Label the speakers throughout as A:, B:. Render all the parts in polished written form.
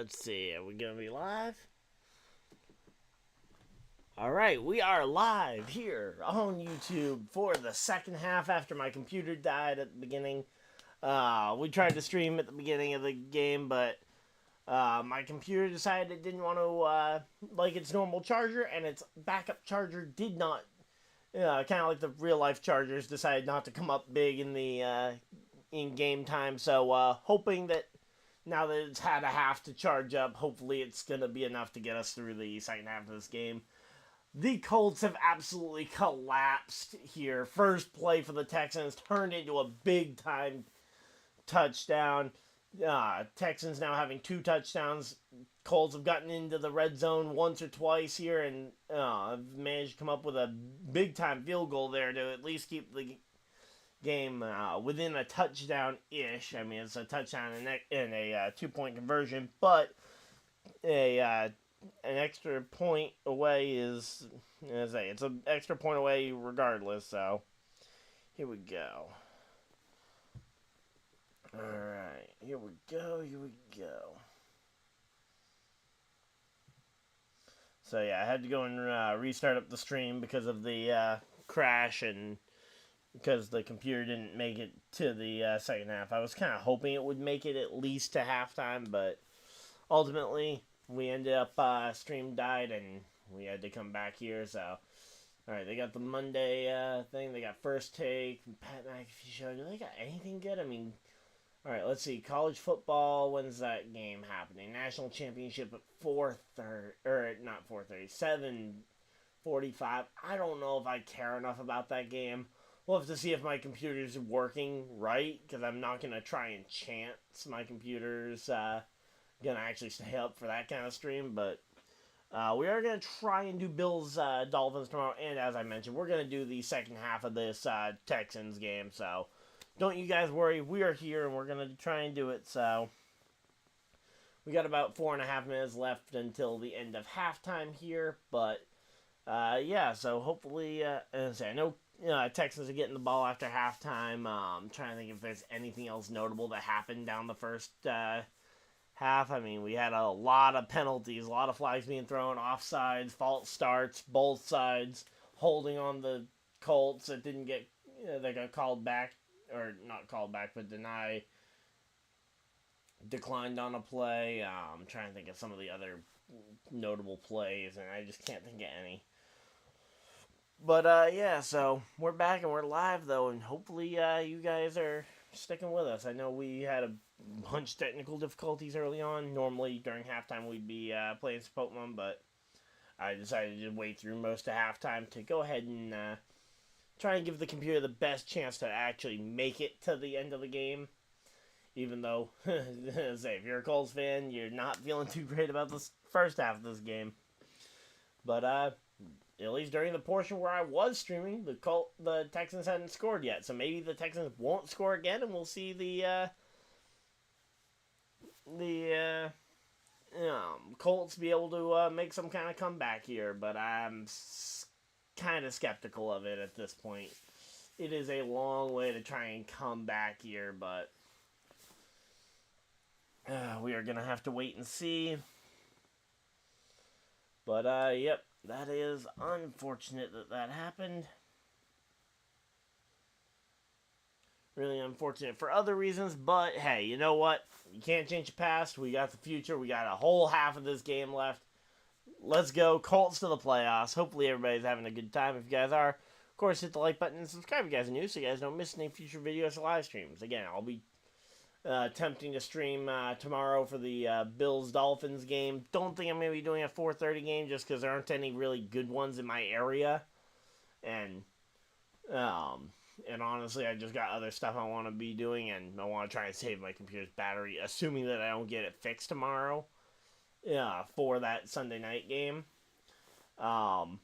A: Let's see, are we going to be live? Alright, we are live here on YouTube for the second half after my computer died at the beginning. We tried to stream at the beginning of the game, but my computer decided it didn't want to like its normal charger, and its backup charger did not, kind of like the real life chargers, decided not to come up big in the in game time. So hoping that now that it's had a half to charge up, hopefully it's going to be enough to get us through the second half of this game. The Colts have absolutely collapsed here. First play for the Texans turned into a big-time touchdown. Texans now having 2 touchdowns. Colts have gotten into the red zone once or twice here and have managed to come up with a big-time field goal there to at least keep the game within a touchdown-ish. I mean, it's a touchdown and a 2-point conversion, but an extra point away is, it's an extra point away regardless, so here we go. Alright, here we go. So yeah, I had to go and restart up the stream because of the crash and because the computer didn't make it to the second half. I was kind of hoping it would make it at least to halftime, but ultimately we ended up, stream died, and we had to come back here, so. Alright, they got the Monday, thing, they got First Take, Pat McAfee Show. Do they got anything good? I mean, alright, let's see, college football, when's that game happening? National Championship at 4:30, or not 4:30, 7:45. I don't know if I care enough about that game. We'll have to see if my computer's working right, because I'm not going to try and chance my computer's, gonna actually stay up for that kind of stream, but we are gonna try and do Bills Dolphins tomorrow, and as I mentioned, we're gonna do the second half of this Texans game, so don't you guys worry, we are here and we're gonna try and do it. So we got about 4.5 minutes left until the end of halftime here, but yeah, so hopefully as I know Texans are getting the ball after halftime. I'm trying to think if there's anything else notable that happened down the first half. I mean, we had a lot of penalties, a lot of flags being thrown, offsides, false starts, both sides, holding on the Colts that didn't get, they got called back, or not called back, but declined on a play. I'm trying to think of some of the other notable plays, and I just can't think of any. But, yeah, so we're back and we're live, though, and hopefully you guys are sticking with us. I know we had a bunch of technical difficulties early on. Normally, during halftime, we'd be playing some Pokemon, but I decided to wait through most of halftime to go ahead and try and give the computer the best chance to actually make it to the end of the game. Even though, if you're a Colts fan, you're not feeling too great about this first half of this game. But, at least during the portion where I was streaming, the Texans hadn't scored yet. So maybe the Texans won't score again, and we'll see the Colts be able to make some kind of comeback here. But I'm kind of skeptical of it at this point. It is a long way to try and come back here, but we are going to have to wait and see. But, yep. That is unfortunate that happened. Really unfortunate for other reasons, but hey, you know what? You can't change the past. We got the future. We got a whole half of this game left. Let's go. Colts to the playoffs. Hopefully everybody's having a good time. If you guys are, of course, hit the like button and subscribe if you guys are new so you guys don't miss any future videos or live streams. Again, I'll be attempting to stream tomorrow for the Bills-Dolphins game. Don't think I'm going to be doing a 4:30 game just because there aren't any really good ones in my area. And honestly, I just got other stuff I want to be doing, and I want to try and save my computer's battery, assuming that I don't get it fixed tomorrow for that Sunday night game.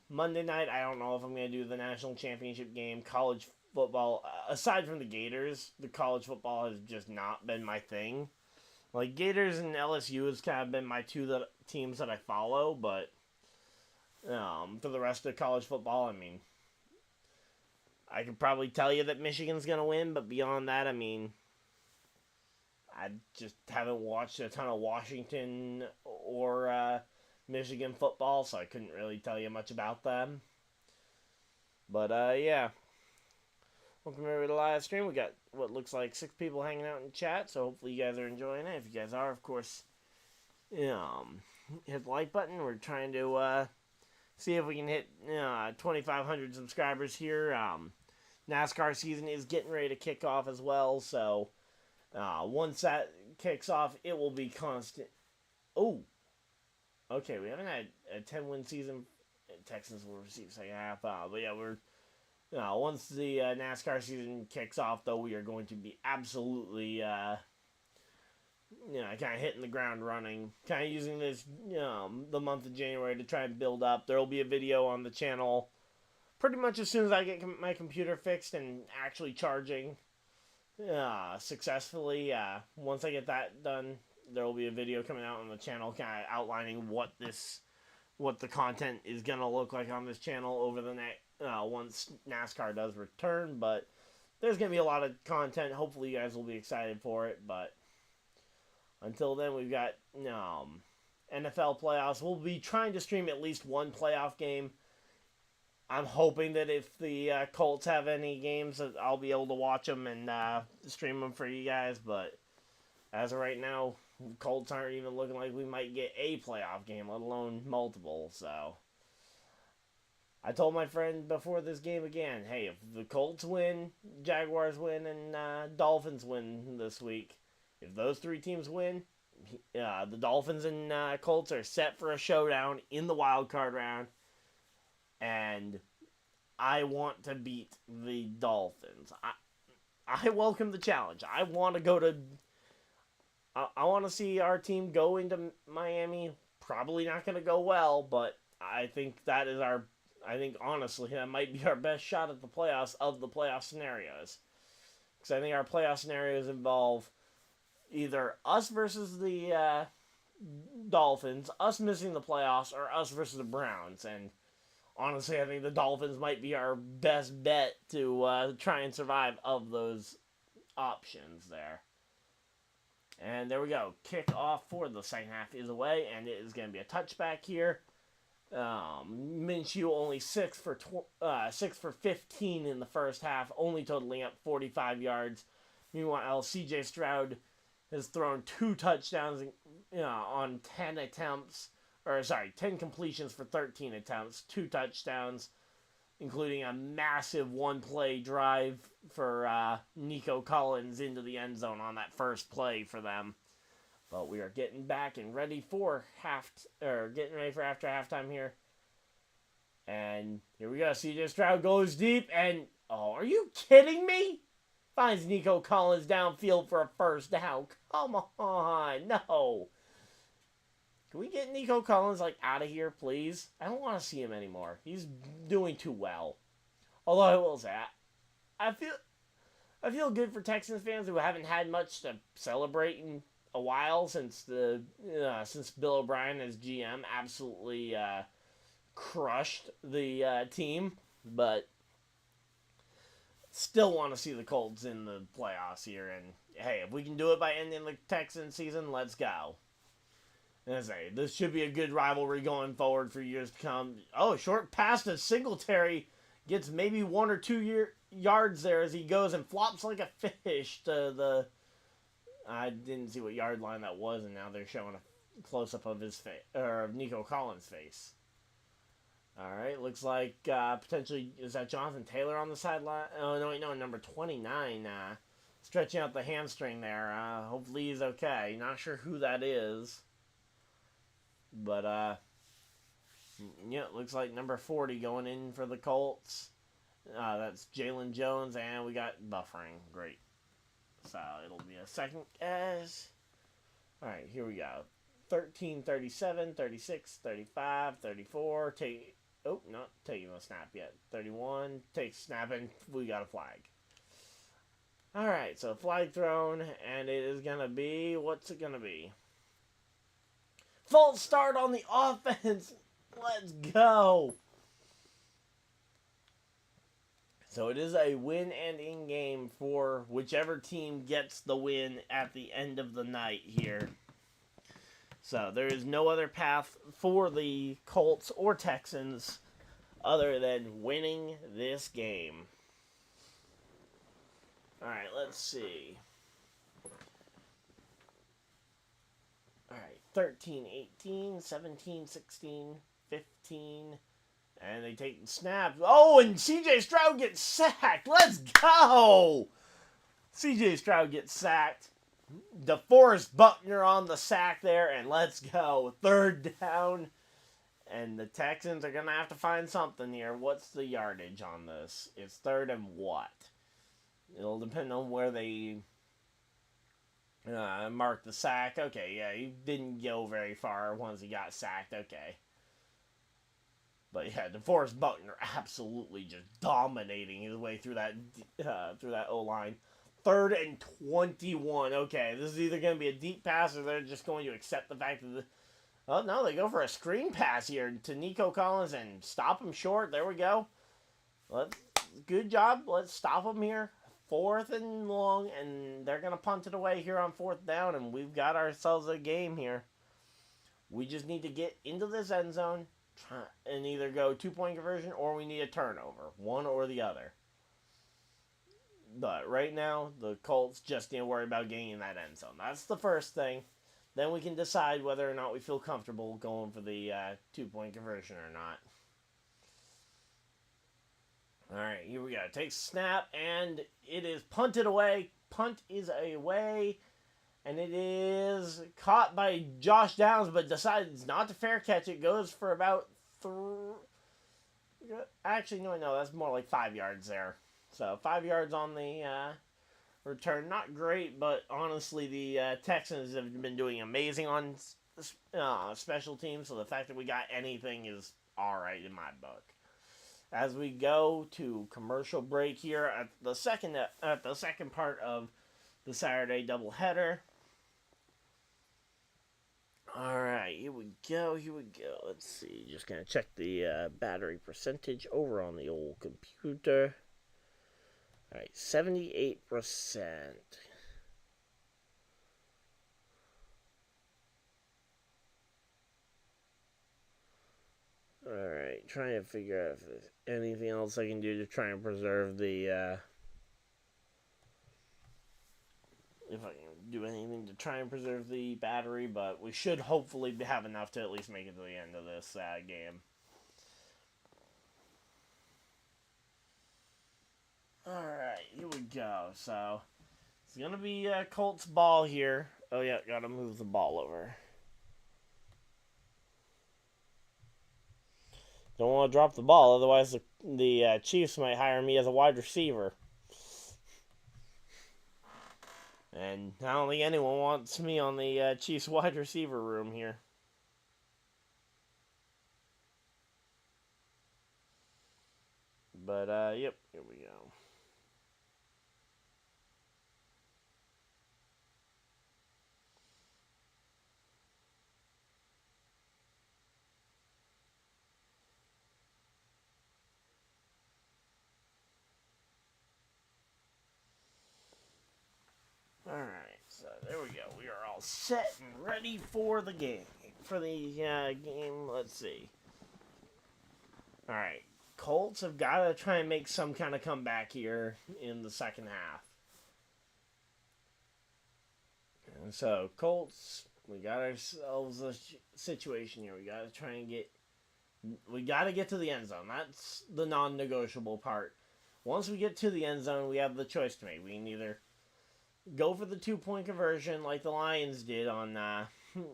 A: Monday night, I don't know if I'm going to do the national championship game. College football, aside from the Gators, the college football has just not been my thing. Like, Gators and LSU has kind of been my two teams that I follow, but for the rest of college football, I mean, I could probably tell you that Michigan's going to win, but beyond that, I mean, I just haven't watched a ton of Washington or Michigan football, so I couldn't really tell you much about them. But, yeah. Welcome everybody to the live stream. We got what looks like 6 people hanging out in chat, so hopefully you guys are enjoying it. If you guys are, of course, hit the like button. We're trying to see if we can hit 2,500 subscribers here. NASCAR season is getting ready to kick off as well, so once that kicks off, it will be constant. Oh, okay, we haven't had a 10-win season. Texans will receive second half, but yeah, we're once the NASCAR season kicks off, though, we are going to be absolutely kind of hitting the ground running, kind of using this the month of January to try and build up. There will be a video on the channel pretty much as soon as I get my computer fixed and actually charging successfully. Once I get that done, there will be a video coming out on the channel kind of outlining what the content is going to look like on this channel over the next once NASCAR does return. But there's going to be a lot of content. Hopefully you guys will be excited for it. But until then, we've got NFL playoffs. We'll be trying to stream at least one playoff game. I'm hoping that if the Colts have any games, I'll be able to watch them and stream them for you guys. But as of right now, Colts aren't even looking like we might get a playoff game, let alone multiple. So I told my friend before this game again, hey, if the Colts win, Jaguars win, and Dolphins win this week, if those 3 teams win, the Dolphins and Colts are set for a showdown in the wild card round. And I want to beat the Dolphins. I welcome the challenge. I want to go to... I want to see our team go into Miami. Probably not going to go well, but I think that is our... I think, honestly, that might be our best shot at the playoffs of the playoff scenarios. Because I think our playoff scenarios involve either us versus the Dolphins, us missing the playoffs, or us versus the Browns. And honestly, I think the Dolphins might be our best bet to try and survive of those options there. And there we go. Kick off for the second half is away, and it is going to be a touchback here. Minshew only 6 for 15 in the first half, only totaling up 45 yards. Meanwhile, C.J. Stroud has thrown 2 touchdowns on 10 attempts. 10 completions for 13 attempts, 2 touchdowns, including a massive one-play drive for Nico Collins into the end zone on that first play for them. But we are getting back and ready for getting ready for after halftime here. And here we go. CJ Stroud goes deep, and oh, are you kidding me? Finds Nico Collins downfield for a first down. Come on, no. Can we get Nico Collins out of here, please? I don't want to see him anymore. He's doing too well. Although I will say, I feel good for Texans fans who haven't had much to celebrate in a while since Bill O'Brien as GM absolutely crushed the team, but still want to see the Colts in the playoffs here. And hey, if we can do it by ending the Texans season, let's go. And I say, this should be a good rivalry going forward for years to come. Oh, short pass to Singletary. Gets maybe 1 or 2 yards there as he goes and flops like a fish to the... I didn't see what yard line that was, and now they're showing a close-up of his face, or of Nico Collins' face. All right, looks like potentially, is that Jonathan Taylor on the sideline? Oh, no, wait, no, number 29. Stretching out the hamstring there. Hopefully he's okay. Not sure who that is. But, yeah, it looks like number 40 going in for the Colts. That's Jalen Jones, and we got buffering. Great. So it'll be a second guess. All right, here we go. 13, 37, 36, 35, 34. Not taking the snap yet. 31. Takes snap, and we got a flag. All right, so flag thrown, and it is going to be, what's it going to be? False start on the offense. Let's go. So it is a win and in-game for whichever team gets the win at the end of the night here. So there is no other path for the Colts or Texans other than winning this game. Alright, let's see. Alright, 13, 18, 17, 16, 15. And they take the snaps. Oh, and C.J. Stroud gets sacked. Let's go! C.J. Stroud gets sacked. DeForest Buckner on the sack there, and let's go. 3rd down. And the Texans are going to have to find something here. What's the yardage on this? It's 3rd and what? It'll depend on where they mark the sack. Okay, yeah, he didn't go very far once he got sacked. Okay. But yeah, DeForest Buckner absolutely just dominating his way through that O-line. 3rd and 21. Okay, this is either going to be a deep pass or they're just going to accept the fact that oh, no, they go for a screen pass here to Nico Collins and stop him short. There we go. Good job. Let's stop him here. 4th and long, and they're going to punt it away here on 4th down, and we've got ourselves a game here. We just need to get into this end zone and either go 2-point conversion or we need a turnover. One or the other. But right now, the Colts just need to worry about getting in that end zone. That's the first thing. Then we can decide whether or not we feel comfortable going for the 2-point conversion or not. Alright, here we go. Takes snap, and it is punted away. Punt is away. And it is caught by Josh Downs, but decides not to fair catch it. Goes for about actually, no, that's more like 5 yards there. So 5 yards on the return. Not great, but honestly, the Texans have been doing amazing on special teams. So the fact that we got anything is all right in my book. As we go to commercial break here at the second part of the Saturday doubleheader. Alright, here we go. Let's see, just going to check the battery percentage over on the old computer. Alright, 78%. Alright, trying to figure out if there's anything else I can do to try and preserve the, if I can do anything to try and preserve the battery, but we should hopefully have enough to at least make it to the end of this game. Alright, here we go. So, it's going to be Colts ball here. Oh yeah, got to move the ball over. Don't want to drop the ball, otherwise the Chiefs might hire me as a wide receiver. And I don't think anyone wants me on the Chiefs wide receiver room here. But, yep, here we go. Alright, so there we go. We are all set and ready for the game. For the game, let's see. Alright, Colts have got to try and make some kind of comeback here in the second half. And so, Colts, we got ourselves a situation here. We got to try and we got to get to the end zone. That's the non-negotiable part. Once we get to the end zone, we have the choice to make. We can either go for the 2-point conversion like the Lions did on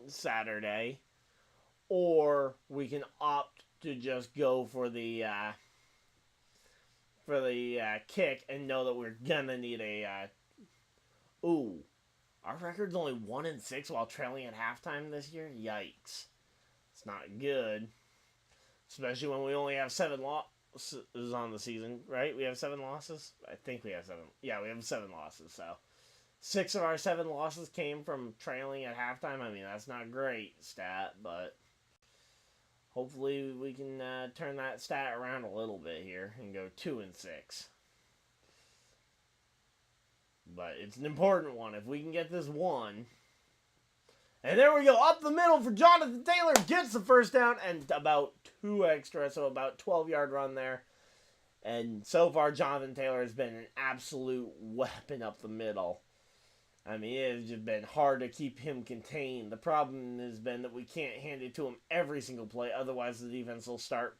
A: Saturday, or we can opt to just go for the kick and know that we're gonna need a our record's only 1-6 while trailing at halftime this year. Yikes, it's not good, especially when we only have 7 losses on the season, right? We have 7 losses. I think we have 7. Yeah, we have 7 losses. So 6 of our 7 losses came from trailing at halftime. I mean, that's not a great stat, but hopefully we can turn that stat around a little bit here and go 2-6. But it's an important one. If we can get this one. And there we go. Up the middle for Jonathan Taylor. Gets the first down and about 2 extra. So about 12-yard run there. And so far, Jonathan Taylor has been an absolute weapon up the middle. I mean, it has just been hard to keep him contained. The problem has been that we can't hand it to him every single play. Otherwise, the defense will start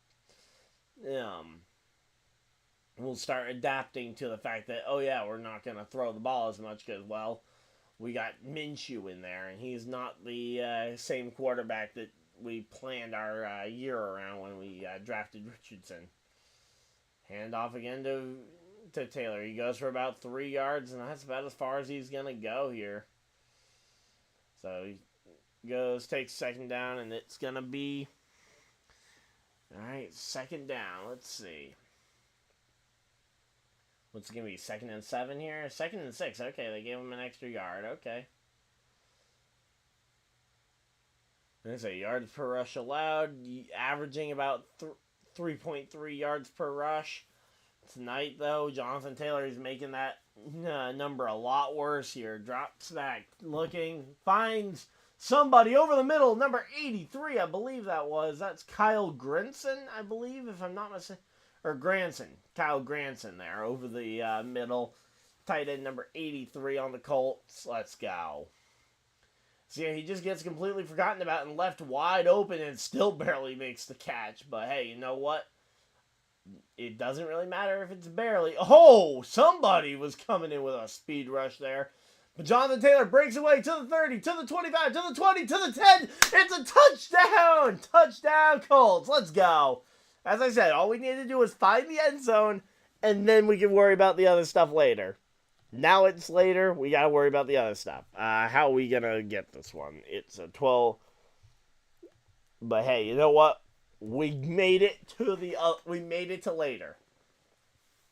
A: adapting to the fact that, oh yeah, we're not going to throw the ball as much because, well, we got Minshew in there, and he's not the same quarterback that we planned our year around when we drafted Richardson. Hand off again to Taylor. He goes for about 3 yards, and that's about as far as he's going to go here. So he goes, takes second down, and it's going to be... All right, second down. Let's see. What's it going to be, 2nd and 7 here? 2nd and 6. Okay, they gave him an extra yard. Okay. There's a yards per rush allowed, averaging about 3.3 yards per rush. Tonight, though, Jonathan Taylor is making that number a lot worse here. Drops back, looking, finds somebody over the middle, number 83, I believe that was. That's Kyle Granson, I believe, if I'm not mistaken. Or Granson. Kyle Granson there over the middle. Tight end number 83 on the Colts. Let's go. So yeah, he just gets completely forgotten about and left wide open and still barely makes the catch. But hey, you know what? It doesn't really matter if it's barely. Oh, somebody was coming in with a speed rush there. But Jonathan Taylor breaks away to the 30, to the 25, to the 20, to the 10. It's a touchdown! Touchdown, Colts. Let's go. As I said, all we need to do is find the end zone, and then we can worry about the other stuff later. Now it's later. We got to worry about the other stuff. How are we going to get this one? It's a 12. But hey, you know what? We made it to later.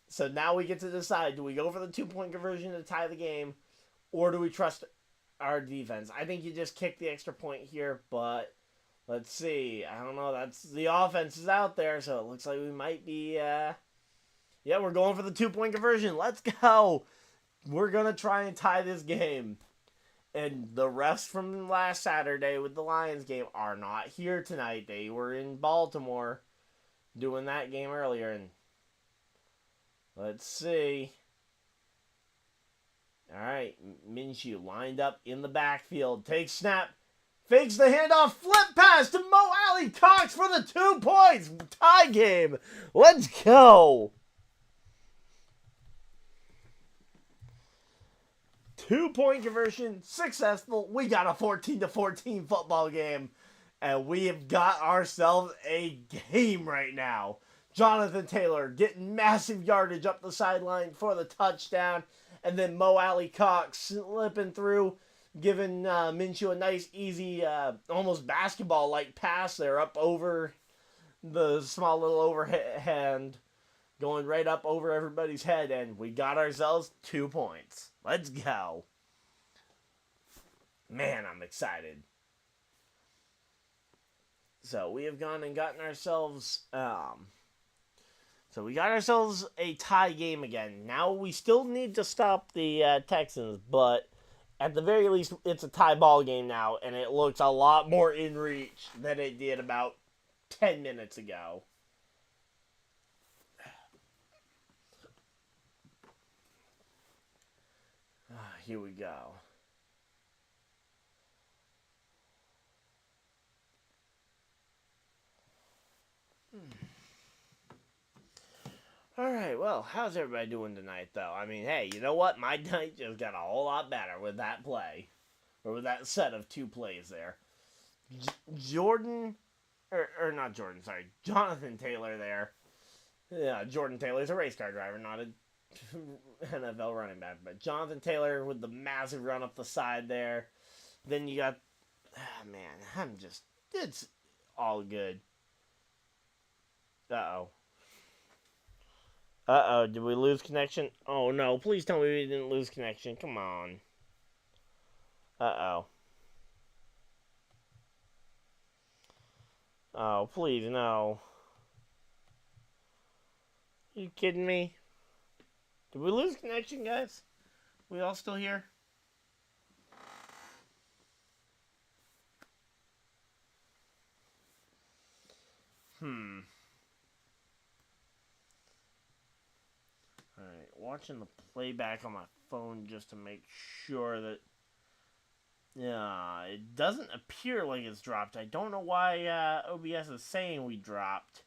A: So now we get to decide, do we go for the 2-point conversion to tie the game, or do we trust our defense? I think you just kick the extra point here, but let's see. I don't know. That's the offense is out there, so it looks like we might be yeah, we're going for the 2-point conversion. Let's go. We're going to try and tie this game. And the refs from last Saturday with the Lions game are not here tonight. They were in Baltimore doing that game earlier. And let's see. All right. Minshew lined up in the backfield. Takes snap. Fakes the handoff. Flip pass to Mo Alley Cox for the 2 points. Tie game. Let's go. 2-point conversion, successful. We got a 14-14 football game, and we have got ourselves a game right now. Jonathan Taylor getting massive yardage up the sideline for the touchdown, and then Mo Alley Cox slipping through, giving Minshew a nice, easy, almost basketball-like pass there up over the small little overhand, going right up over everybody's head, and we got ourselves 2 points. Let's go. Man, I'm excited. So we have gone and gotten ourselves, so we got ourselves a tie game again. Now we still need to stop the Texans, but at the very least, it's a tie ball game now, and it looks a lot more in reach than it did about 10 minutes ago. Here we go. Alright, well, how's everybody doing tonight, though? I mean, hey, you know what? My night just got a whole lot better with that play. Or with that set of 2 plays there. Jonathan Taylor there. Yeah, Jordan Taylor's a race car driver, not a NFL running back, but Jonathan Taylor with the massive run up the side there. Then you got, it's all good. Uh-oh, did we lose connection? Oh no, please tell me we didn't lose connection, come on. Uh-oh. Oh, please, no. You kidding me? Did we lose connection, guys? We all still here? Alright, watching the playback on my phone just to make sure that... Yeah, it doesn't appear like it's dropped. I don't know why OBS is saying we dropped.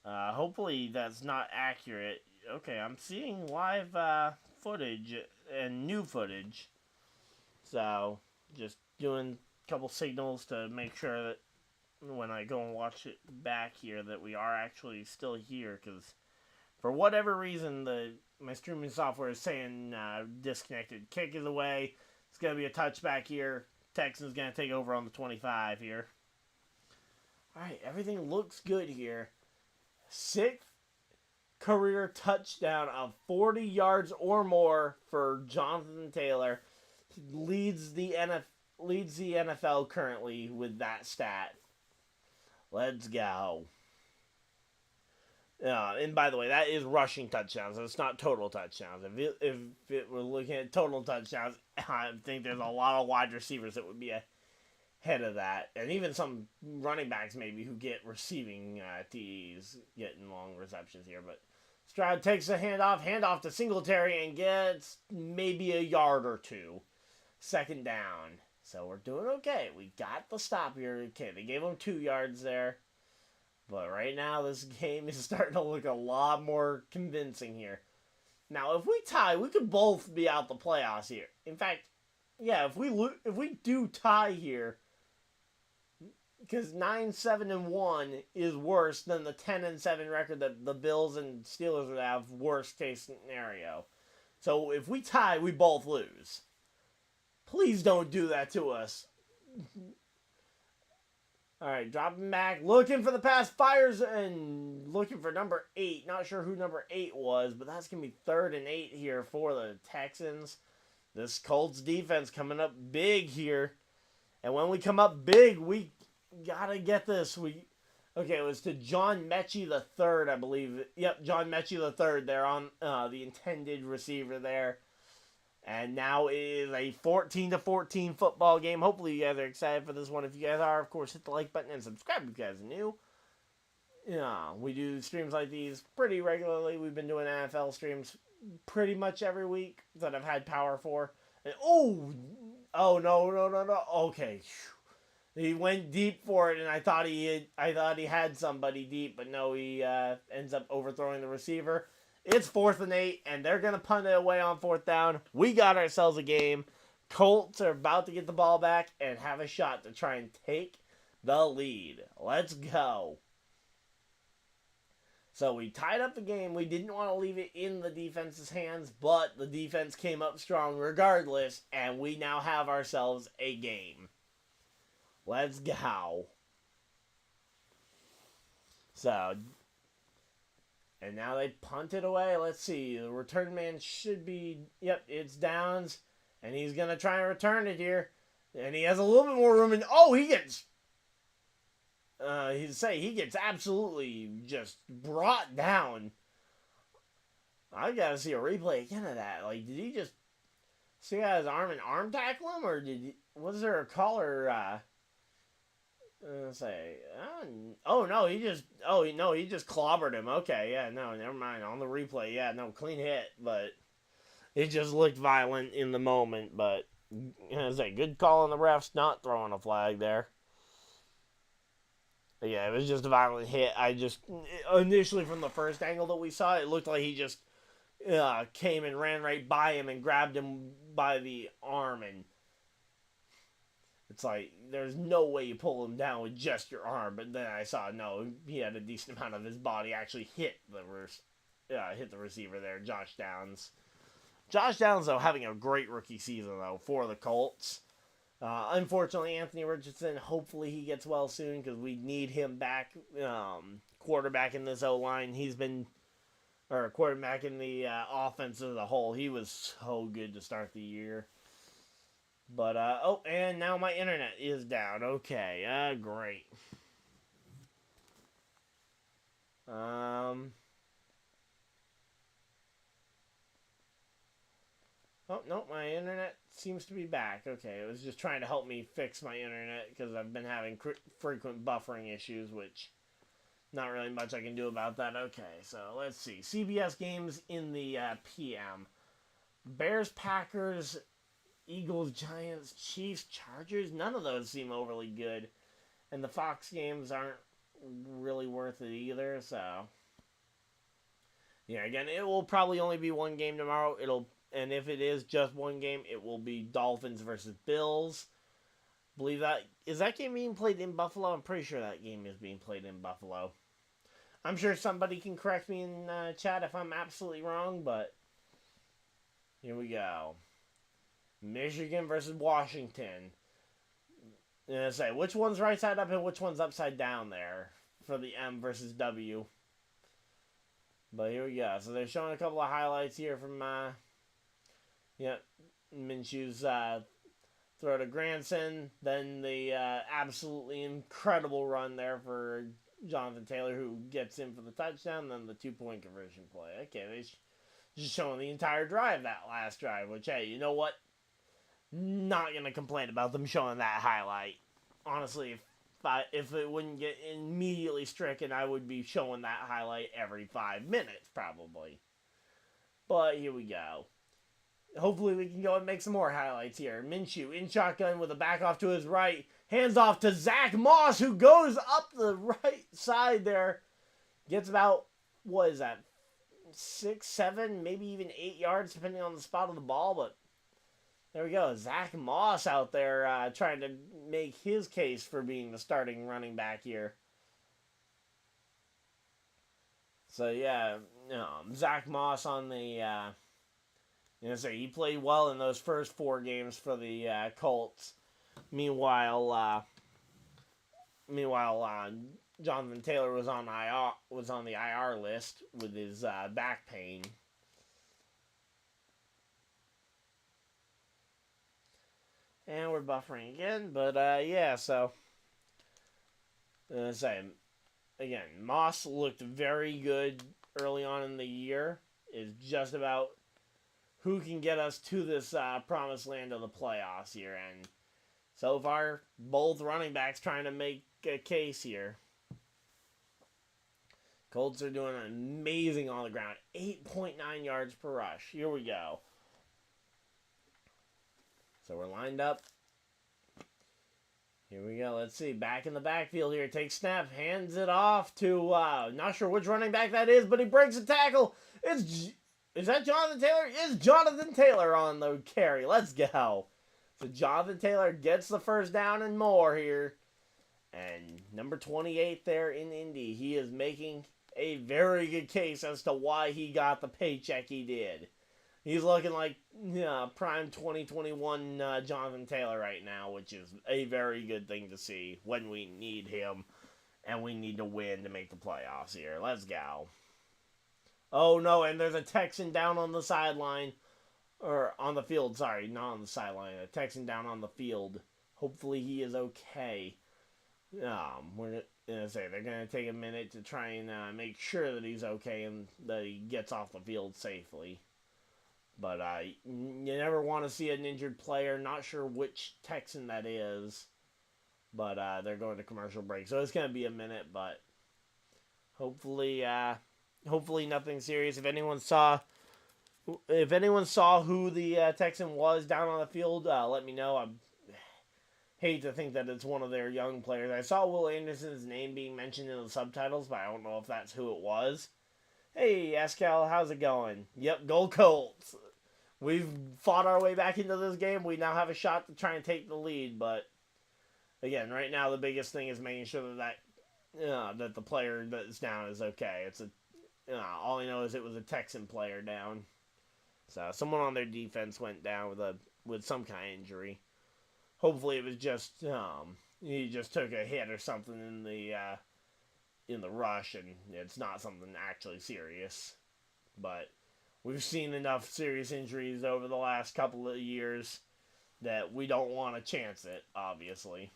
A: Hopefully that's not accurate. Okay, I'm seeing live footage and new footage. So, just doing a couple signals to make sure that when I go and watch it back here that we are actually still here. Because for whatever reason, my streaming software is saying disconnected. Kick is away. It's going to be a touchback here. Texans going to take over on the 25 here. Alright, everything looks good here. 6th career touchdown of 40 yards or more for Jonathan Taylor. Leads the NFL currently with that stat. Let's go. And by the way, that is rushing touchdowns. It's not total touchdowns. If it were looking at total touchdowns, I think there's a lot of wide receivers that would be ahead of that. And even some running backs maybe who get receiving TDs, getting long receptions here. But Stroud takes a handoff to Singletary and gets maybe a yard or two. 2nd down. So we're doing okay. We got the stop here. Okay, they gave him 2 yards there. But right now, this game is starting to look a lot more convincing here. Now, if we tie, we could both be out the playoffs here. In fact, yeah, if we do tie here, because 9-7-1 is worse than the 10-7 record that the Bills and Steelers would have, worst case scenario. So if we tie, we both lose. Please don't do that to us. Alright, dropping back, looking for the pass, fires, and looking for number 8. Not sure who number 8 was, but that's going to be 3rd and 8 here for the Texans. This Colts defense coming up big here. And when we come up big, we got to get this. Okay, it was to John Mechie III, I believe. Yep, John Mechie III there on the intended receiver there. And now it is a 14-14 football game. Hopefully you guys are excited for this one. If you guys are, of course, hit the like button and subscribe if you guys are new. Yeah, we do streams like these pretty regularly. We've been doing NFL streams pretty much every week that I've had power for. And, no. Okay. He went deep for it, and I thought he had somebody deep, but no, he ends up overthrowing the receiver. It's 4th and 8, and they're going to punt it away on 4th down. We got ourselves a game. Colts are about to get the ball back and have a shot to try and take the lead. Let's go. So we tied up the game. We didn't want to leave it in the defense's hands, but the defense came up strong regardless, and we now have ourselves a game. Let's go. So... And now they punt it away. Let's see. The return man should be... Yep, it's Downs. And he's going to try and return it here. And he has a little bit more room. And he gets... he gets absolutely just brought down. I got to see a replay again of that. Like, did he just... stick out his arm and arm tackle him? Or was there a caller... he just clobbered him. Okay, yeah, no, never mind. On the replay, yeah, no, clean hit, but it just looked violent in the moment. But good call on the refs not throwing a flag there. But yeah, it was just a violent hit. Initially from the first angle that we saw, it looked like he just came and ran right by him and grabbed him by the arm, and it's like, there's no way you pull him down with just your arm. But then I saw, no, he had a decent amount of his body actually hit the receiver there, Josh Downs. Josh Downs, though, having a great rookie season, though, for the Colts. Unfortunately, Anthony Richardson, hopefully he gets well soon because we need him back, quarterback in this O-line. Quarterback in the offense as a whole. He was so good to start the year. But, and now my internet is down. Okay, great. Oh, no, my internet seems to be back. Okay, it was just trying to help me fix my internet because I've been having frequent buffering issues, which not really much I can do about that. Okay, so let's see. CBS games in the PM. Bears, Packers, Eagles, Giants, Chiefs, Chargers. None of those seem overly good. And the Fox games aren't really worth it either, so... Yeah, again, it will probably only be one game tomorrow. And if it is just one game, it will be Dolphins versus Bills. Believe that. Is that game being played in Buffalo? I'm pretty sure that game is being played in Buffalo. I'm sure somebody can correct me in chat if I'm absolutely wrong, but here we go. Michigan versus Washington. And I say, which one's right side up and which one's upside down there for the M versus W? But here we go. So they're showing a couple of highlights here from, Minshew's throw to Granson. Then the absolutely incredible run there for Jonathan Taylor, who gets in for the touchdown. Then the 2-point conversion play. Okay, they just showing the entire drive, that last drive. Which, hey, you know what? Not going to complain about them showing that highlight. Honestly, if it wouldn't get immediately stricken, I would be showing that highlight every 5 minutes, probably. But here we go. Hopefully we can go and make some more highlights here. Minshew in shotgun with a back off to his right. Hands off to Zach Moss, who goes up the right side there. Gets about, what is that, 6, 7, maybe even 8 yards, depending on the spot of the ball, but there we go. Zach Moss out there trying to make his case for being the starting running back here. So, yeah, Zach Moss on the, he played well in those first 4 games for the Colts. Meanwhile, Jonathan Taylor was on the IR list with his back pain. And we're buffering again, but so again, Moss looked very good early on in the year. It's just about who can get us to this promised land of the playoffs here, and so far, both running backs trying to make a case here. Colts are doing amazing on the ground. 8.9 yards per rush. Here we go. So we're lined up. Here we go. Let's see. Back in the backfield here. Takes snap. Hands it off to, not sure which running back that is, but he breaks a tackle. Is that Jonathan Taylor? It's Jonathan Taylor on the carry. Let's go. So Jonathan Taylor gets the first down and more here. And number 28 there in Indy. He is making a very good case as to why he got the paycheck he did. He's looking like prime 2021 Jonathan Taylor right now, which is a very good thing to see when we need him and we need to win to make the playoffs here. Let's go. Oh, no, and there's a Texan down on the sideline. Or on the field, sorry, not on the sideline. A Texan down on the field. Hopefully he is okay. We're going to say they're going to take a minute to try and make sure that he's okay and that he gets off the field safely. But you never want to see an injured player. Not sure which Texan that is. But they're going to commercial break. So it's going to be a minute, but hopefully nothing serious. If anyone saw who the Texan was down on the field, let me know. I hate to think that it's one of their young players. I saw Will Anderson's name being mentioned in the subtitles, but I don't know if that's who it was. Hey, Escal, how's it going? Yep, go Colts. We've fought our way back into this game. We now have a shot to try and take the lead, but again, right now the biggest thing is making sure that the player that's down is okay. All I know is it was a Texan player down. So someone on their defense went down with some kind of injury. Hopefully it was just he just took a hit or something in the rush, and it's not something actually serious. But we've seen enough serious injuries over the last couple of years that we don't want to chance it, obviously.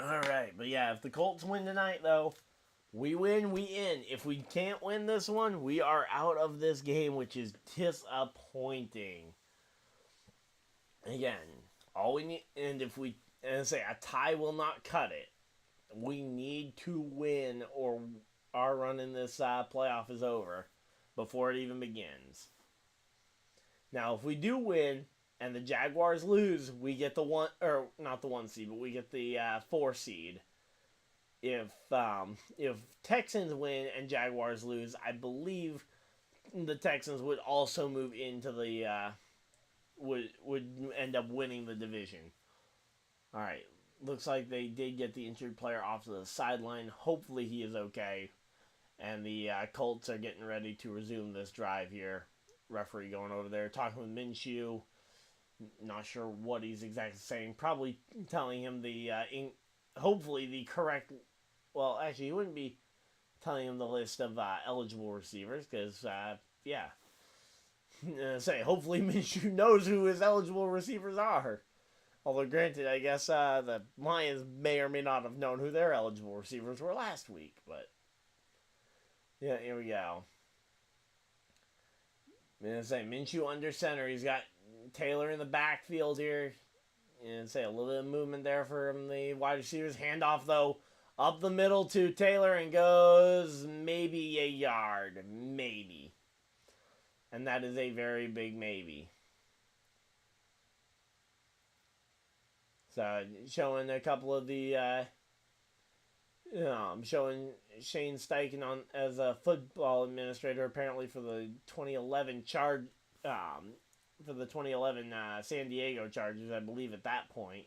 A: All right, but yeah, if the Colts win tonight, though, We win, we in. If we can't win this one, we are out of this game, which is disappointing. Again, all we need, and if we, and say a tie will not cut it. We need to win, or our run in this playoff is over before it even begins. Now, if we do win and the Jaguars lose, we get the one, or not the 1 seed, but we get the 4 seed. If Texans win and Jaguars lose, I believe the Texans would also move into the would end up winning the division. All right, looks like they did get the injured player off to the sideline. Hopefully he is okay, and the Colts are getting ready to resume this drive here. Referee going over there talking with Minshew. Not sure what he's exactly saying. Probably telling him hopefully the correct. Well, actually, he wouldn't be telling him the list of eligible receivers because, hopefully Minshew knows who his eligible receivers are. Although, granted, I guess the Lions may or may not have known who their eligible receivers were last week. But, yeah, here we go. I'm going to say Minshew under center. He's got Taylor in the backfield here. And say a little bit of movement there from the wide receivers. Handoff, though, up the middle to Taylor and goes maybe a yard. Maybe. And that is a very big maybe. So, showing a couple of the, I'm showing Shane Steichen as a football administrator, apparently for the 2011 San Diego Chargers, I believe, at that point.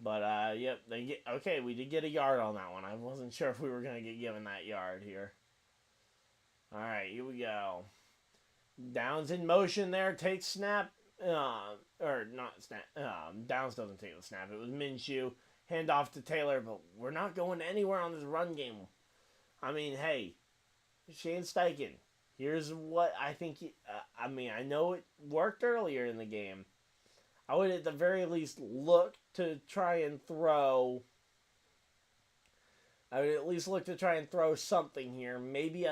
A: But, yep, we did get a yard on that one. I wasn't sure if we were going to get given that yard here. All right, here we go. Downs in motion there, takes snap. Or not snap. Downs doesn't take the snap. It was Minshew. Handoff to Taylor, but we're not going anywhere on this run game. I mean, hey, Shane Steichen, here's what I think. I know it worked earlier in the game. I would at the very least look to try and throw. I would at least look to try and throw something here. Maybe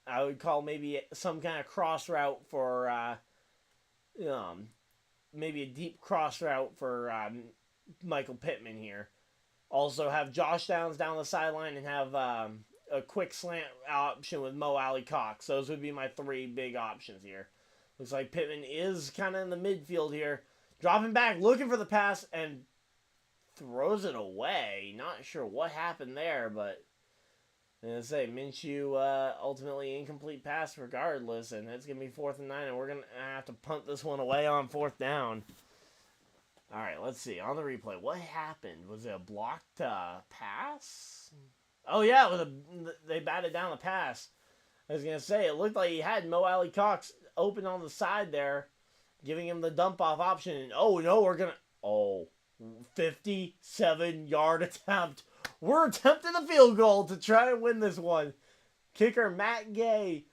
A: I would call maybe some kind of cross route for, maybe a deep cross route for Michael Pittman here. Also have Josh Downs down the sideline and have a quick slant option with Mo Alley-Cox. Those would be my 3 big options here. Looks like Pittman is kind of in the midfield here. Dropping back, looking for the pass, and throws it away. Not sure what happened there, but I'm going to say Minshew ultimately incomplete pass regardless, and it's going to be 4th and 9, and we're going to have to punt this one away on 4th down. All right, let's see. On the replay, what happened? Was it a blocked pass? Oh, yeah, they batted down the pass. I was going to say, it looked like he had Mo Alley-Cox open on the side there, giving him the dump-off option. And, oh, no, we're going to... 57-yard attempt. We're attempting a field goal to try and win this one. Kicker Matt Gay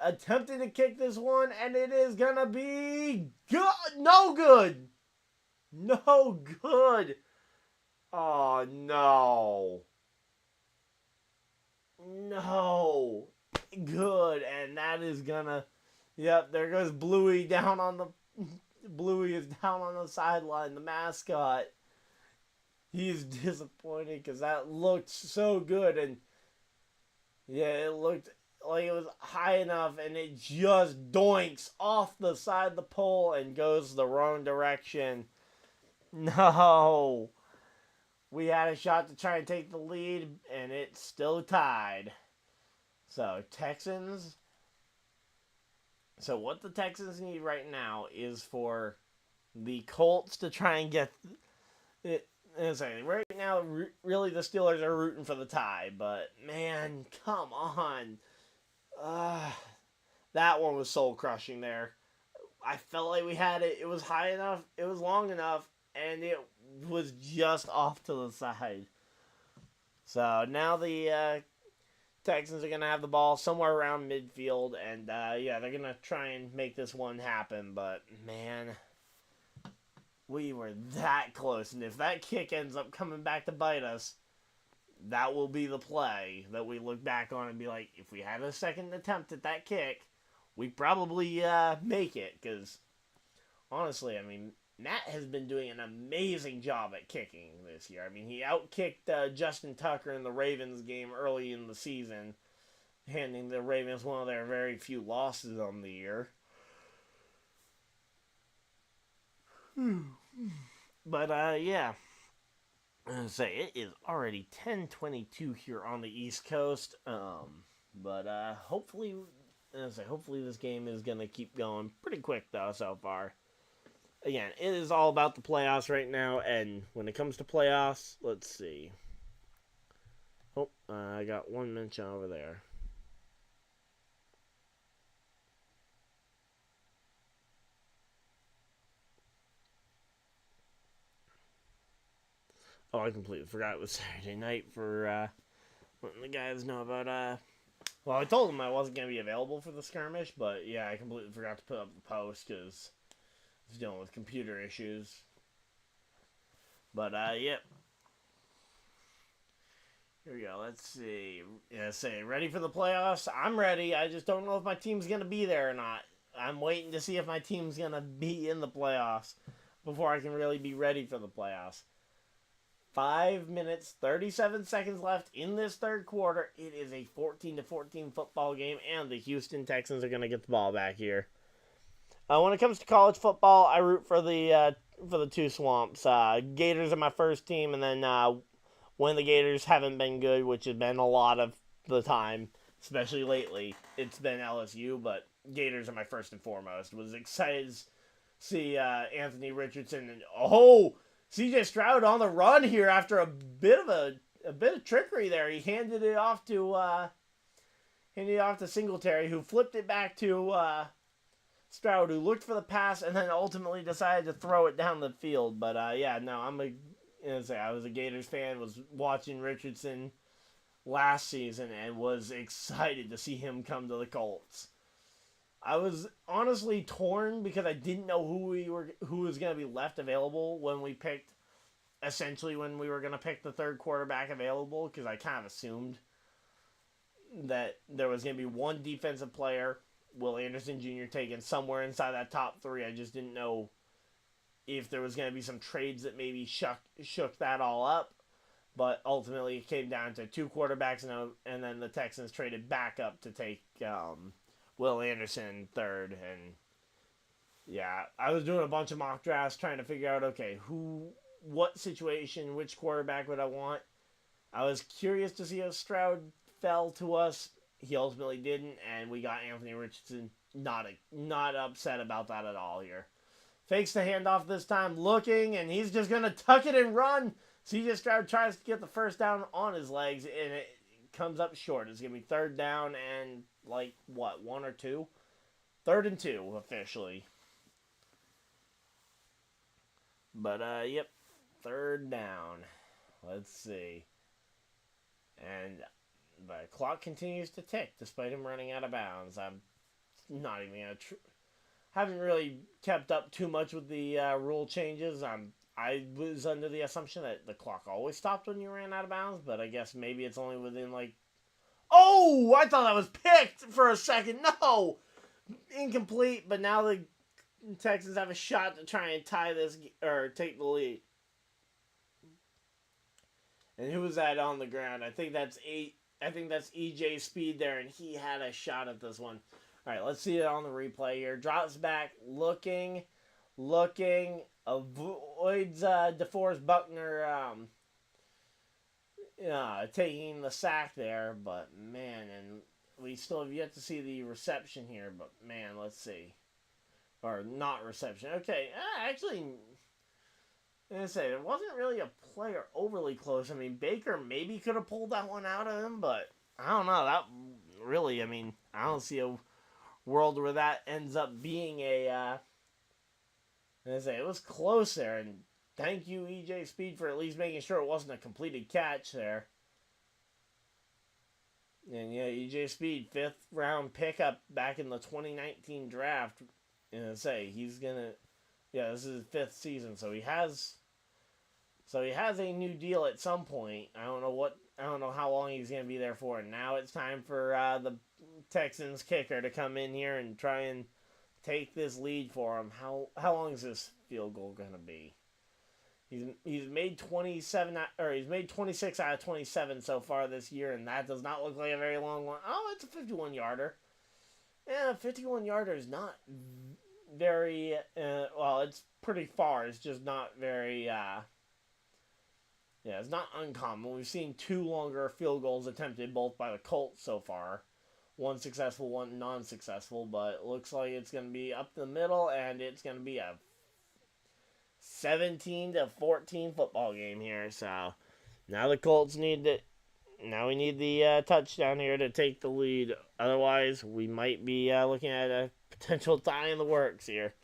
A: attempting to kick this one, and it is going to be good. No good. No good. Oh, no. No. Good. And that is going to... Yep, there goes Bluey down on the... Bluey is down on the sideline, the mascot. He's disappointed because that looked so good. And, yeah, it looked like it was high enough, and it just doinks off the side of the pole and goes the wrong direction. No. We had a shot to try and take the lead, and it's still tied. So, Texans... So what the Texans need right now is for the Colts to try and get it. Right now, really the Steelers are rooting for the tie, but man, come on. That one was soul crushing there. I felt like we had it. It was high enough. It was long enough, and it was just off to the side. So now the Texans are going to have the ball somewhere around midfield, and, they're going to try and make this one happen, but, man, we were that close, and if that kick ends up coming back to bite us, that will be the play that we look back on and be like, if we had a second attempt at that kick, we probably make it. Because, honestly, I mean, Matt has been doing an amazing job at kicking this year. I mean, he outkicked Justin Tucker in the Ravens game early in the season, handing the Ravens one of their very few losses on the year. But, yeah. I say it is already 10:22 here on the East Coast. But hopefully this game is gonna keep going pretty quick though so far. Again, it is all about the playoffs right now, and when it comes to playoffs, let's see. Oh, I got one mention over there. Oh, I completely forgot it was Saturday night for letting the guys know about well, I told them I wasn't going to be available for the skirmish, but yeah, I completely forgot to put up the post because I was dealing with computer issues. But, yep. Here we go. Let's see. Yeah, ready for the playoffs? I'm ready. I just don't know if my team's going to be there or not. I'm waiting to see if my team's going to be in the playoffs before I can really be ready for the playoffs. 5 minutes, 37 seconds left in this third quarter. It is a 14-14 football game, and the Houston Texans are going to get the ball back here. When it comes to college football, I root for the two Swamps. Gators are my first team, and then when the Gators haven't been good, which has been a lot of the time, especially lately, it's been LSU, but Gators are my first and foremost. Was excited to see Anthony Richardson and C.J. Stroud on the run here after a bit of trickery there. He handed it off to Singletary, who flipped it back to Stroud, who looked for the pass and then ultimately decided to throw it down the field. But I was a Gators fan. Was watching Richardson last season and was excited to see him come to the Colts. I was honestly torn because I didn't know who was going to be left available when we were going to pick the third quarterback available, because I kind of assumed that there was going to be one defensive player, Will Anderson Jr., taken somewhere inside that top three. I just didn't know if there was going to be some trades that maybe shook that all up. But ultimately it came down to two quarterbacks, and then the Texans traded back up to take Will Anderson third. And yeah, I was doing a bunch of mock drafts trying to figure out, okay, what situation, which quarterback would I want. I was curious to see how Stroud fell to us. He ultimately didn't, and we got Anthony Richardson. Not upset about that at all here. Fakes the handoff this time, looking, and he's just going to tuck it and run. C.J. Stroud tries to get the first down on his legs, and it comes up short. It's going to be third down and, one or two? 3rd and 2, officially. But, yep, third down. Let's see. And the clock continues to tick, despite him running out of bounds. I'm not even going to... haven't really kept up too much with the rule changes. I was under the assumption that the clock always stopped when you ran out of bounds, but I guess maybe it's only within oh! I thought that was picked for a second. No! Incomplete, but now the Texans have a shot to try and tie this, or take the lead. And who was that on the ground? I think that's EJ Speed there, and he had a shot at this one. All right, let's see it on the replay here. Drops back, looking, avoids DeForest Buckner taking the sack there, but man, and we still have yet to see the reception here, but man, let's see. Or not reception. Okay, actually, I'm going to say, it wasn't really a player overly close. I mean, Baker maybe could have pulled that one out of him, but I don't know. That really, I don't see a world where that ends up being it was close there, and thank you, EJ Speed, for at least making sure it wasn't a completed catch there. And yeah, EJ Speed, 5th round pickup back in the 2019 draft. And this is his 5th season, so he has a new deal at some point. I don't know I don't know how long he's going to be there for. And now it's time for the Texans kicker to come in here and try and take this lead for him. How long is this field goal going to be? He's made 27 or he's made 26 out of 27 so far this year, and that does not look like a very long one. Oh, it's a 51-yarder. Yeah, 51-yarder is not very well. It's pretty far. It's just not very. It's not uncommon. We've seen 2 longer field goals attempted, both by the Colts so far. One successful, one non-successful, but it looks like it's going to be up the middle, and it's going to be a 17-14 football game here. So now the Colts need it. Now we need the touchdown here to take the lead. Otherwise, we might be looking at a potential tie in the works here.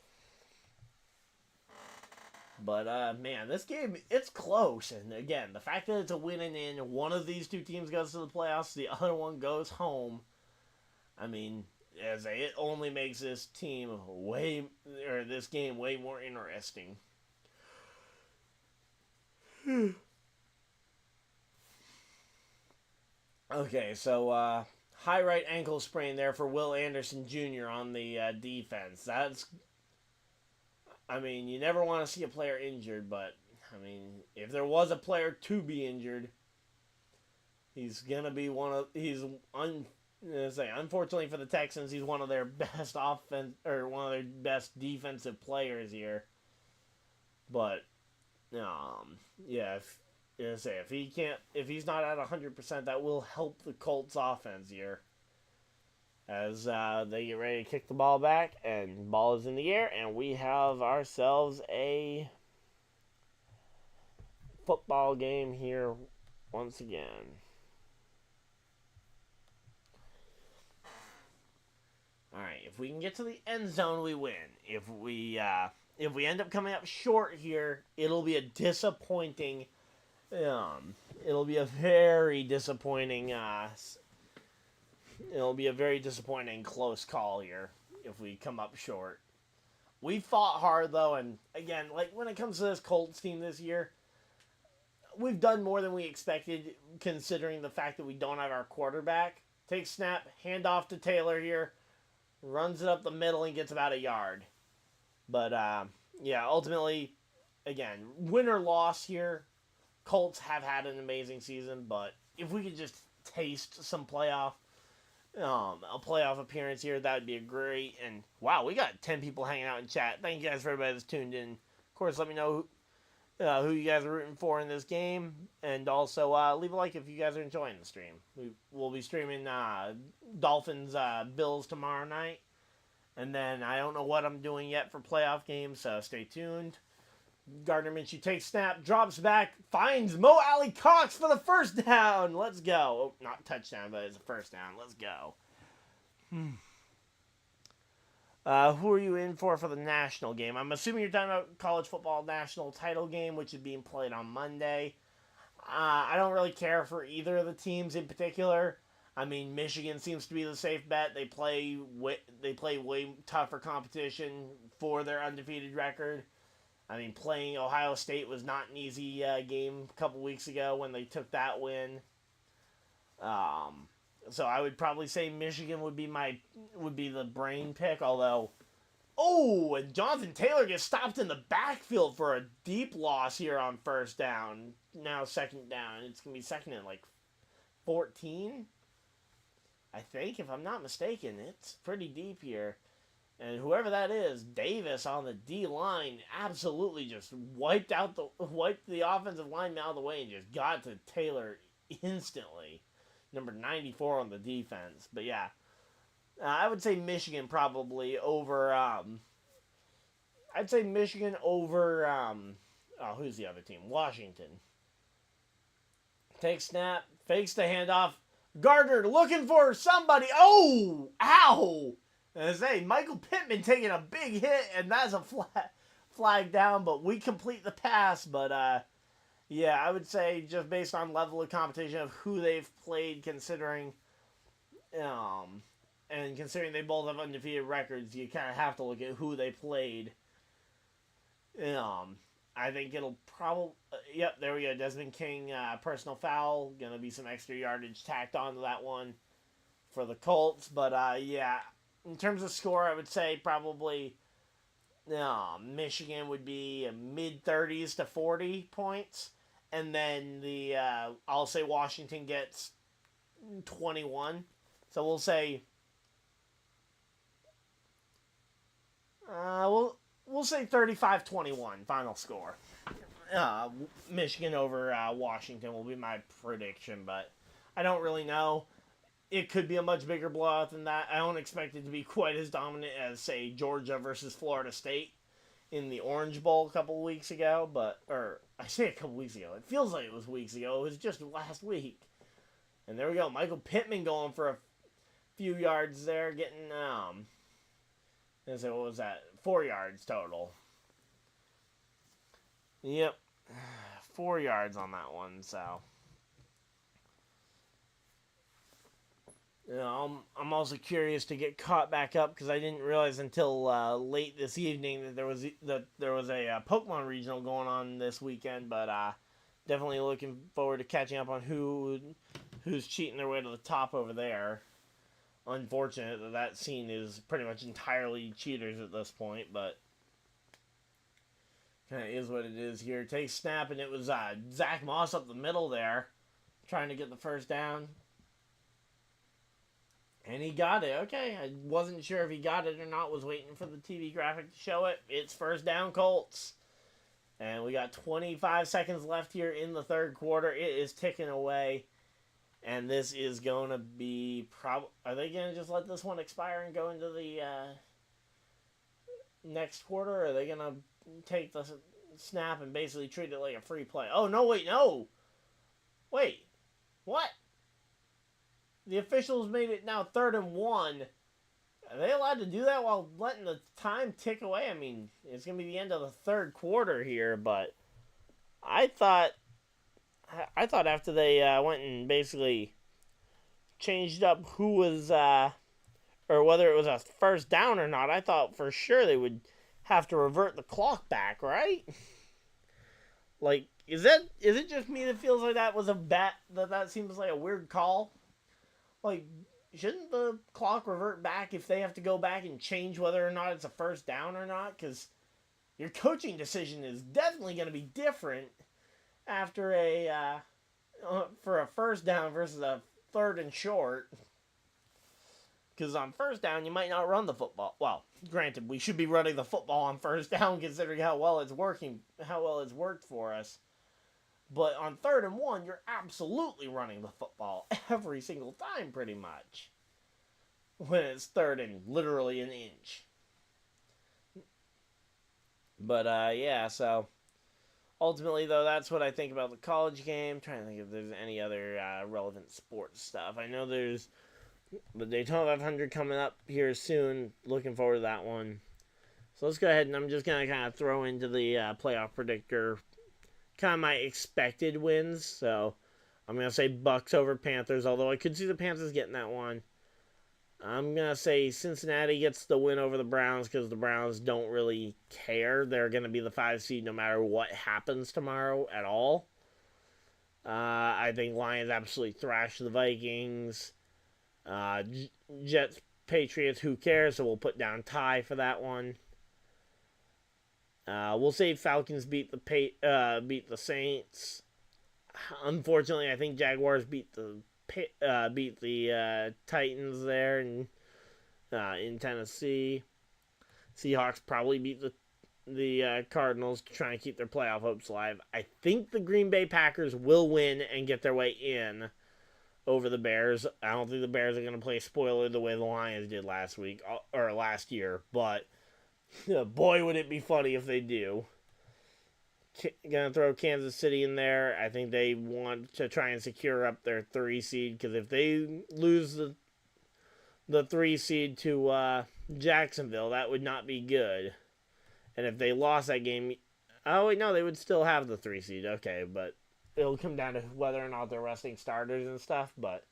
A: But, man, this game, it's close. And, again, the fact that it's a win and in, one of these 2 teams goes to the playoffs, the other one goes home. I mean, it only makes this game way more interesting. Okay, so high right ankle sprain there for Will Anderson Jr. on the defense. I mean, you never want to see a player injured, but I mean, if there was a player to be injured, he's gonna be unfortunately for the Texans, he's one of their best one of their best defensive players here. But if he's not at 100%, that will help the Colts offense here. As they get ready to kick the ball back, and the ball is in the air, and we have ourselves a football game here once again. All right, if we can get to the end zone, we win. If we end up coming up short here, it'll be a disappointing. It'll be a very disappointing. It'll be a very disappointing close call here if we come up short. We fought hard, though, and again, like when it comes to this Colts team this year, we've done more than we expected, considering the fact that we don't have our quarterback. Take snap, hand off to Taylor here, runs it up the middle and gets about a yard. But, ultimately, again, win or loss here, Colts have had an amazing season, but if we could just taste some a playoff appearance here, that would be a great. And wow, we got 10 people hanging out in chat. Thank you guys for everybody that's tuned in. Of course, let me know who you guys are rooting for in this game, and also leave a like if you guys are enjoying the stream. We'll be streaming Dolphins Bills tomorrow night, and then I don't know what I'm doing yet for playoff games, so stay tuned. Gardner Minshew takes snap, drops back, finds Mo Alley Cox for the first down. Let's go. Oh, not touchdown, but it's a first down. Let's go. Who are you in for the national game? I'm assuming you're talking about college football national title game, which is being played on Monday. I don't really care for either of the teams in particular. I mean, Michigan seems to be the safe bet. They play way tougher competition for their undefeated record. I mean, playing Ohio State was not an easy game a couple weeks ago when they took that win. So I would probably say Michigan would be the brain pick. Although, and Jonathan Taylor gets stopped in the backfield for a deep loss here on first down. Now second down. It's gonna be second and 14. I think, if I'm not mistaken, it's pretty deep here. And whoever that is, Davis on the D-line absolutely just wiped the offensive line out of the way and just got to Taylor instantly. Number 94 on the defense. But yeah, I would say Michigan probably over, I'd say Michigan over, who's the other team? Washington. Takes snap, fakes the handoff. Gardner looking for somebody. Oh, ow. As Michael Pittman taking a big hit, and that's a flag down, but we complete the pass. But, I would say just based on level of competition of who they've played, considering they both have undefeated records, you kind of have to look at who they played. I think Yep, there we go. Desmond King, personal foul. Going to be some extra yardage tacked onto that one for the Colts. But, yeah, in terms of score, I would say probably Michigan would be mid-30s to 40 points. And then I'll say Washington gets 21. So we'll say we'll say 35-21 final score. Michigan over Washington will be my prediction, but I don't really know. It could be a much bigger blowout than that. I don't expect it to be quite as dominant as, say, Georgia versus Florida State in the Orange Bowl a couple of weeks ago, I say a couple weeks ago. It feels like it was weeks ago. It was just last week. And there we go. Michael Pittman going for a few yards there, getting, what was that? 4 yards total. Yep. 4 yards on that one, so. I'm also curious to get caught back up because I didn't realize until late this evening that there was a Pokemon regional going on this weekend. But definitely looking forward to catching up on who's cheating their way to the top over there. Unfortunate that scene is pretty much entirely cheaters at this point, but kind of is what it is here. Takes snap, and it was Zach Moss up the middle there, trying to get the first down. And he got it. Okay, I wasn't sure if he got it or not. Was waiting for the TV graphic to show it. It's first down Colts. And we got 25 seconds left here in the third quarter. It is ticking away. And this is going to be... Are they going to just let this one expire and go into the next quarter? Or are they going to take the snap and basically treat it like a free play? Oh, no, wait, no! Wait, what? The officials made it now 3rd and 1. Are they allowed to do that while letting the time tick away? I mean, it's going to be the end of the third quarter here, but I thought after they went and basically changed up who was, or whether it was a first down or not, I thought for sure they would have to revert the clock back, right? Like, is it just me that feels like that was that seems like a weird call? Like, shouldn't the clock revert back if they have to go back and change whether or not it's a first down or not? Because your coaching decision is definitely going to be different after for a first down versus a 3rd and short. Because on first down, you might not run the football. Well, granted, we should be running the football on first down considering how well it's worked for us. But on 3rd and 1, you're absolutely running the football every single time, pretty much. When it's 3rd and literally an inch. But, yeah, so... Ultimately, though, that's what I think about the college game. I'm trying to think if there's any other relevant sports stuff. I know there's the Daytona 500 coming up here soon. Looking forward to that one. So let's go ahead, and I'm just going to kind of throw into the playoff predictor kind of my expected wins. So I'm going to say Bucks over Panthers, although I could see the Panthers getting that one. I'm going to say Cincinnati gets the win over the Browns because the Browns don't really care. They're going to be the 5 seed no matter what happens tomorrow at all. I think Lions absolutely thrash the Vikings. Jets, Patriots, who cares? So we'll put down tie for that one. We'll say Falcons beat the Saints. Unfortunately, I think Jaguars beat the Titans there in Tennessee. Seahawks probably beat the Cardinals, trying to keep their playoff hopes alive. I think the Green Bay Packers will win and get their way in over the Bears. I don't think the Bears are going to play spoiler the way the Lions did last year, but boy, would it be funny if they do. Gonna throw Kansas City in there. I think they want to try and secure up their 3 seed, because if they lose the 3 seed to Jacksonville, that would not be good. And if they lost that game, oh wait, no, they would still have the 3 seed. Okay, but it'll come down to whether or not they're resting starters and stuff. But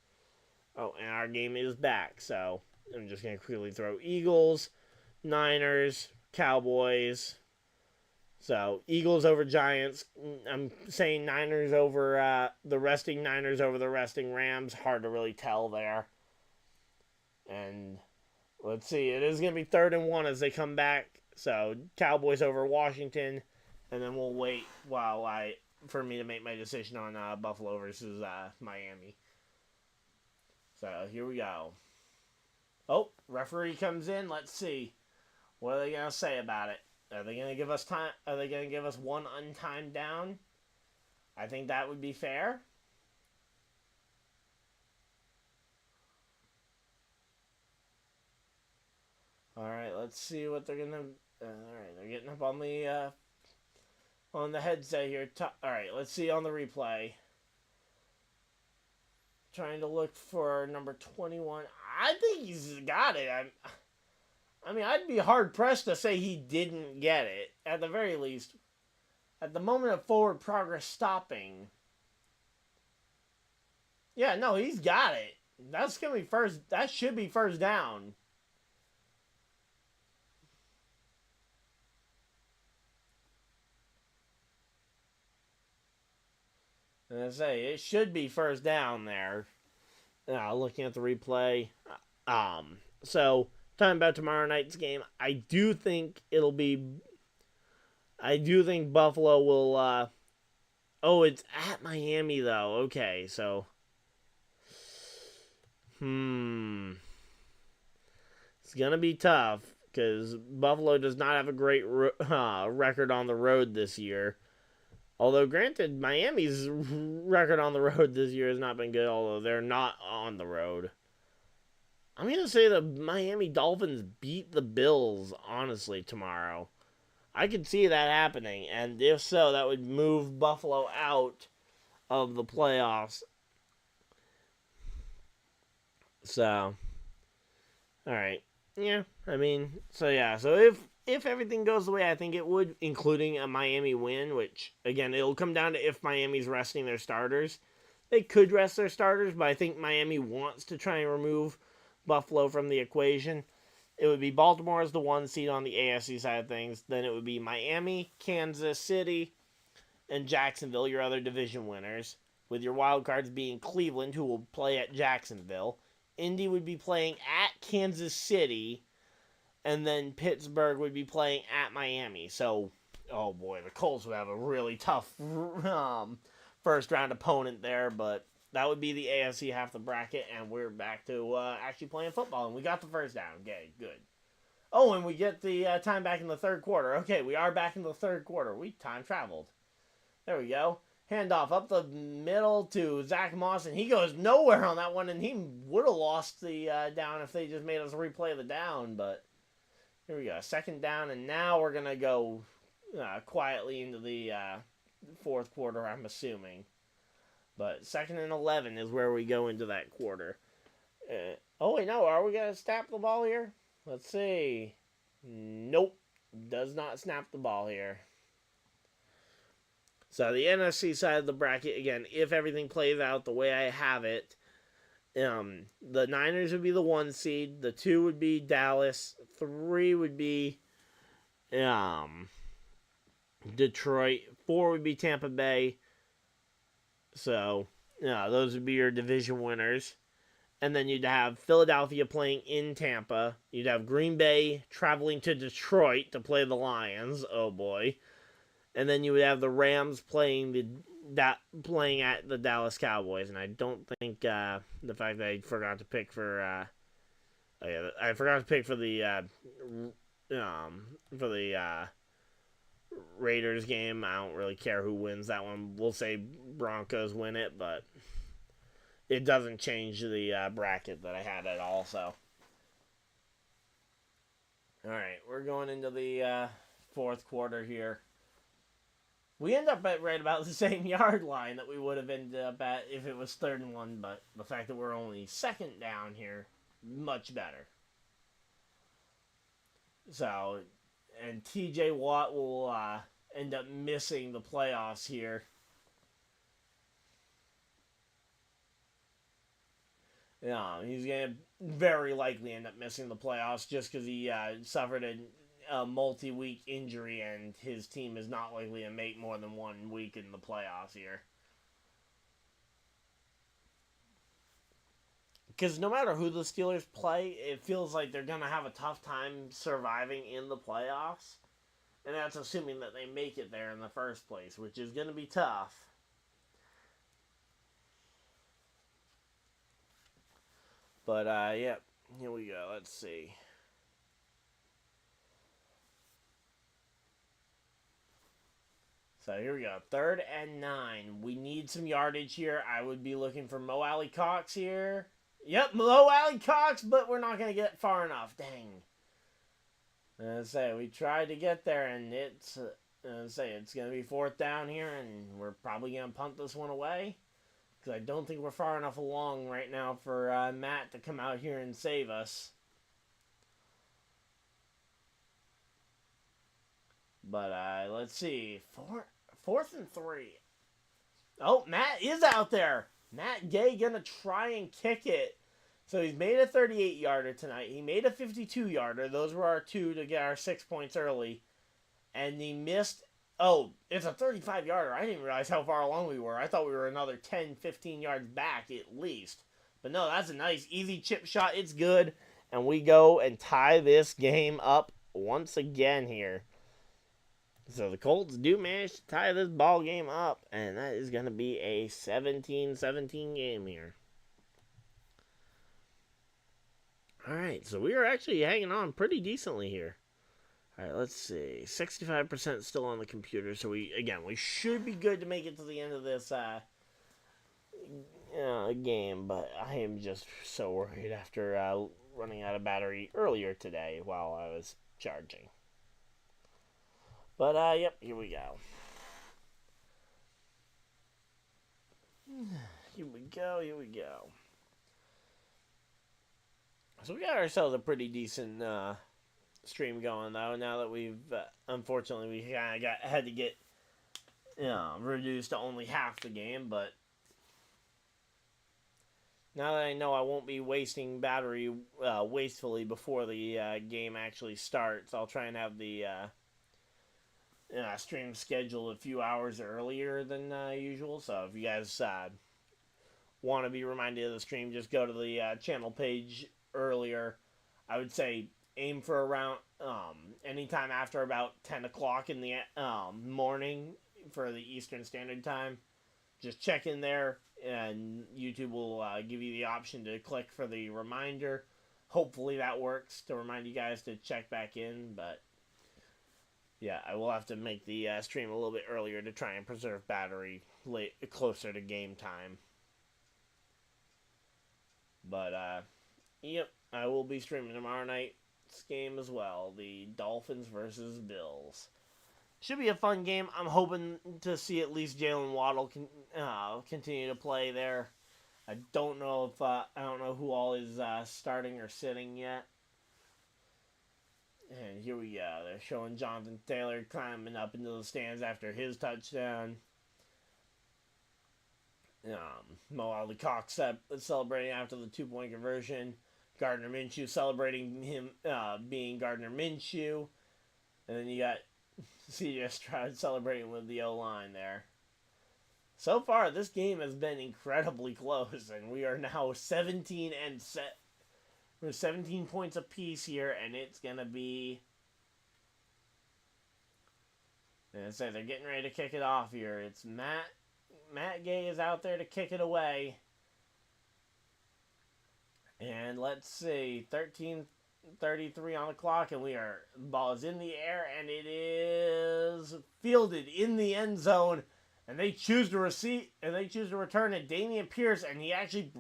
A: and our game is back, so I'm just gonna quickly throw Eagles, Niners, Cowboys, So, Eagles over Giants. I'm saying Niners over the resting Niners over the resting Rams. Hard to really tell there. And let's see. It is going to be 3rd and 1 as they come back. So, Cowboys over Washington. And then we'll wait for me to make my decision on Buffalo versus Miami. So, here we go. Oh, referee comes in. Let's see. What are they going to say about it? Are they going to give us time? Are they going to give us one untimed down? I think that would be fair. All right, let's see what they're going to. All right, they're getting up on the headset here. All right, let's see on the replay. Trying to look for number 21. I think he's got it. I mean, I'd be hard-pressed to say he didn't get it, at the very least. At the moment of forward progress stopping. Yeah, no, he's got it. That's going to be first. That should be first down. And I say, it should be first down there. Looking at the replay. So, talking about tomorrow night's game, I do think Buffalo will, it's at Miami, though. Okay, so. It's going to be tough, because Buffalo does not have a great record on the road this year. Although, granted, Miami's record on the road this year has not been good, although they're not on the road. I'm going to say the Miami Dolphins beat the Bills, honestly, tomorrow. I could see that happening, and if so, that would move Buffalo out of the playoffs. So, alright. Yeah, I mean, so if everything goes the way I think it would, including a Miami win, which, again, it'll come down to if Miami's resting their starters. They could rest their starters, but I think Miami wants to try and remove Buffalo from the equation. It would be Baltimore as the 1 seed on the AFC side of things. Then it would be Miami, Kansas City, and Jacksonville, your other division winners, with your wild cards being Cleveland, who will play at Jacksonville. Indy would be playing at Kansas City, and then Pittsburgh would be playing at Miami. So, oh boy, the Colts would have a really tough first round opponent there, but that would be the AFC half the bracket, and we're back to actually playing football, and we got the first down. Okay, good. Oh, and we get the time back in the third quarter. Okay, we are back in the third quarter. We time traveled. There we go. Handoff up the middle to Zach Moss, and he goes nowhere on that one, and he would have lost the down if they just made us replay the down, but here we go. Second down, and now we're going to go quietly into the fourth quarter, I'm assuming. But 2nd and 11 is where we go into that quarter. Oh, wait, no. Are we going to snap the ball here? Let's see. Nope. Does not snap the ball here. So the NFC side of the bracket, again, if everything plays out the way I have it, the Niners would be the 1 seed. The 2 would be Dallas. 3 would be Detroit. 4 would be Tampa Bay. So, those would be your division winners. And then you'd have Philadelphia playing in Tampa. You'd have Green Bay traveling to Detroit to play the Lions. Oh, boy. And then you would have the Rams playing at the Dallas Cowboys. And I don't think the fact that I forgot to pick for the Raiders game. I don't really care who wins that one. We'll say Broncos win it, but it doesn't change the bracket that I had at all. So, all right, we're going into the fourth quarter here. We end up at right about the same yard line that we would have ended up at if it was 3rd and 1, but the fact that we're only 2nd down here, much better. So, and TJ Watt will end up missing the playoffs here. Yeah, he's going to very likely end up missing the playoffs just because he suffered a multi-week injury, and his team is not likely to make more than 1 week in the playoffs here. Because no matter who the Steelers play, it feels like they're going to have a tough time surviving in the playoffs. And that's assuming that they make it there in the first place, which is going to be tough. But, yep, here we go. Let's see. So here we go. 3rd and 9. We need some yardage here. I would be looking for Mo Alley Cox here. Yep, Mo Alley Cox, but we're not going to get far enough. Dang. As I say, we tried to get there, and it's going to be 4th down here, and we're probably going to punt this one away. Because I don't think we're far enough along right now for Matt to come out here and save us. But let's see. 4th and 3. Oh, Matt is out there. Matt Gay going to try and kick it. So he's made a 38-yarder tonight. He made a 52-yarder. Those were our 2 to get our 6 points early. And he missed... Oh, it's a 35-yarder. I didn't realize how far along we were. I thought we were another 10, 15 yards back at least. But no, that's a nice, easy chip shot. It's good. And we go and tie this game up once again here. So the Colts do manage to tie this ball game up. And that is going to be a 17-17 game here. Alright, so we are actually hanging on pretty decently here. Alright, let's see. 65% still on the computer, so we should be good to make it to the end of this game, but I am just so worried after running out of battery earlier today while I was charging. But, yep, here we go. Here we go. So we got ourselves a pretty decent stream going, though, now that we've, unfortunately, we kind of had to get reduced to only half the game, but now that I know I won't be wasting battery wastefully before the game actually starts, I'll try and have the stream scheduled a few hours earlier than usual, so if you guys want to be reminded of the stream, just go to the channel page earlier. I would say aim for around anytime after about 10 o'clock in the morning for the Eastern Standard Time. Just check in there, and YouTube will give you the option to click for the reminder. Hopefully that works to remind you guys to check back in, but yeah, I will have to make the stream a little bit earlier to try and preserve battery closer to game time. But, yep, I will be streaming tomorrow night's game as well. The Dolphins versus Bills. Should be a fun game. I'm hoping to see at least Jalen Waddle continue to play there. I don't know if I don't know who all is starting or sitting yet. And here we go. They're showing Jonathan Taylor climbing up into the stands after his touchdown. Mo Alley Cox celebrating after the 2-point conversion. Gardner Minshew celebrating him being Gardner Minshew. And then you got C.J. Stroud celebrating with the O-line there. So far, this game has been incredibly close, and we are now 17 and set. We're 17 points apiece here, and it's gonna be. And I say they're getting ready to kick it off here. It's Matt Gay is out there to kick it away. And let's see, 13:33 on the clock, and the ball is in the air, and it is fielded in the end zone, and they choose to return it. Dameon Pierce, and he actually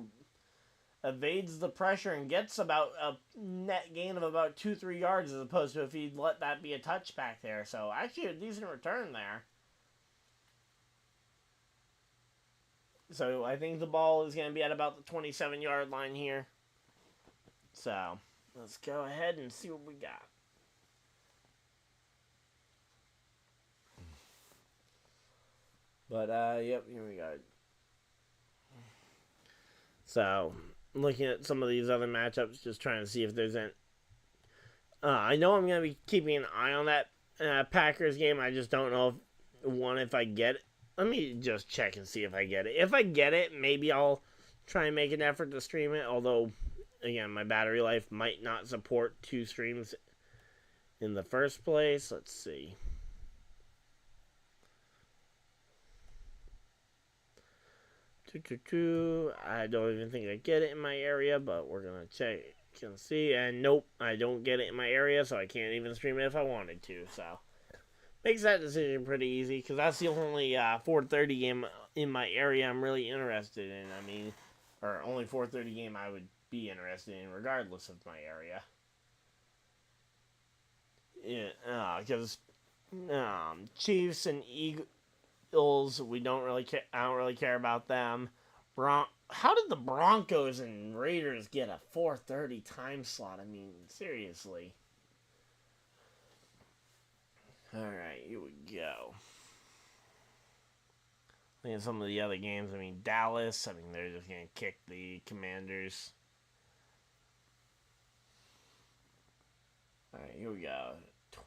A: evades the pressure and gets about a net gain of about 2-3 yards, as opposed to if he'd let that be a touchback there. So actually a decent return there. So I think the ball is going to be at about the 27-yard line here. So let's go ahead and see what we got. But, yep, here we go. So, looking at some of these other matchups, just trying to see if there's I know I'm going to be keeping an eye on that Packers game. I just don't know if I get it. Let me just check and see if I get it. If I get it, maybe I'll try and make an effort to stream it. Although, again, my battery life might not support 2 streams in the first place. Let's see. I don't even think I get it in my area, but we're going to check and see. And nope, I don't get it in my area, so I can't even stream it if I wanted to. So makes that decision pretty easy, because that's the only 4:30 game in my area I'm really interested in. I mean, or only 4:30 game I would be interested in regardless of my area. Yeah, because Chiefs and Eagles, we don't really care. I don't really care about them. How did the Broncos and Raiders get a 4:30 time slot? I mean, seriously. All right, here we go. Looking at some of the other games. I mean, Dallas. I mean, they're just gonna kick the Commanders. All right, here we go.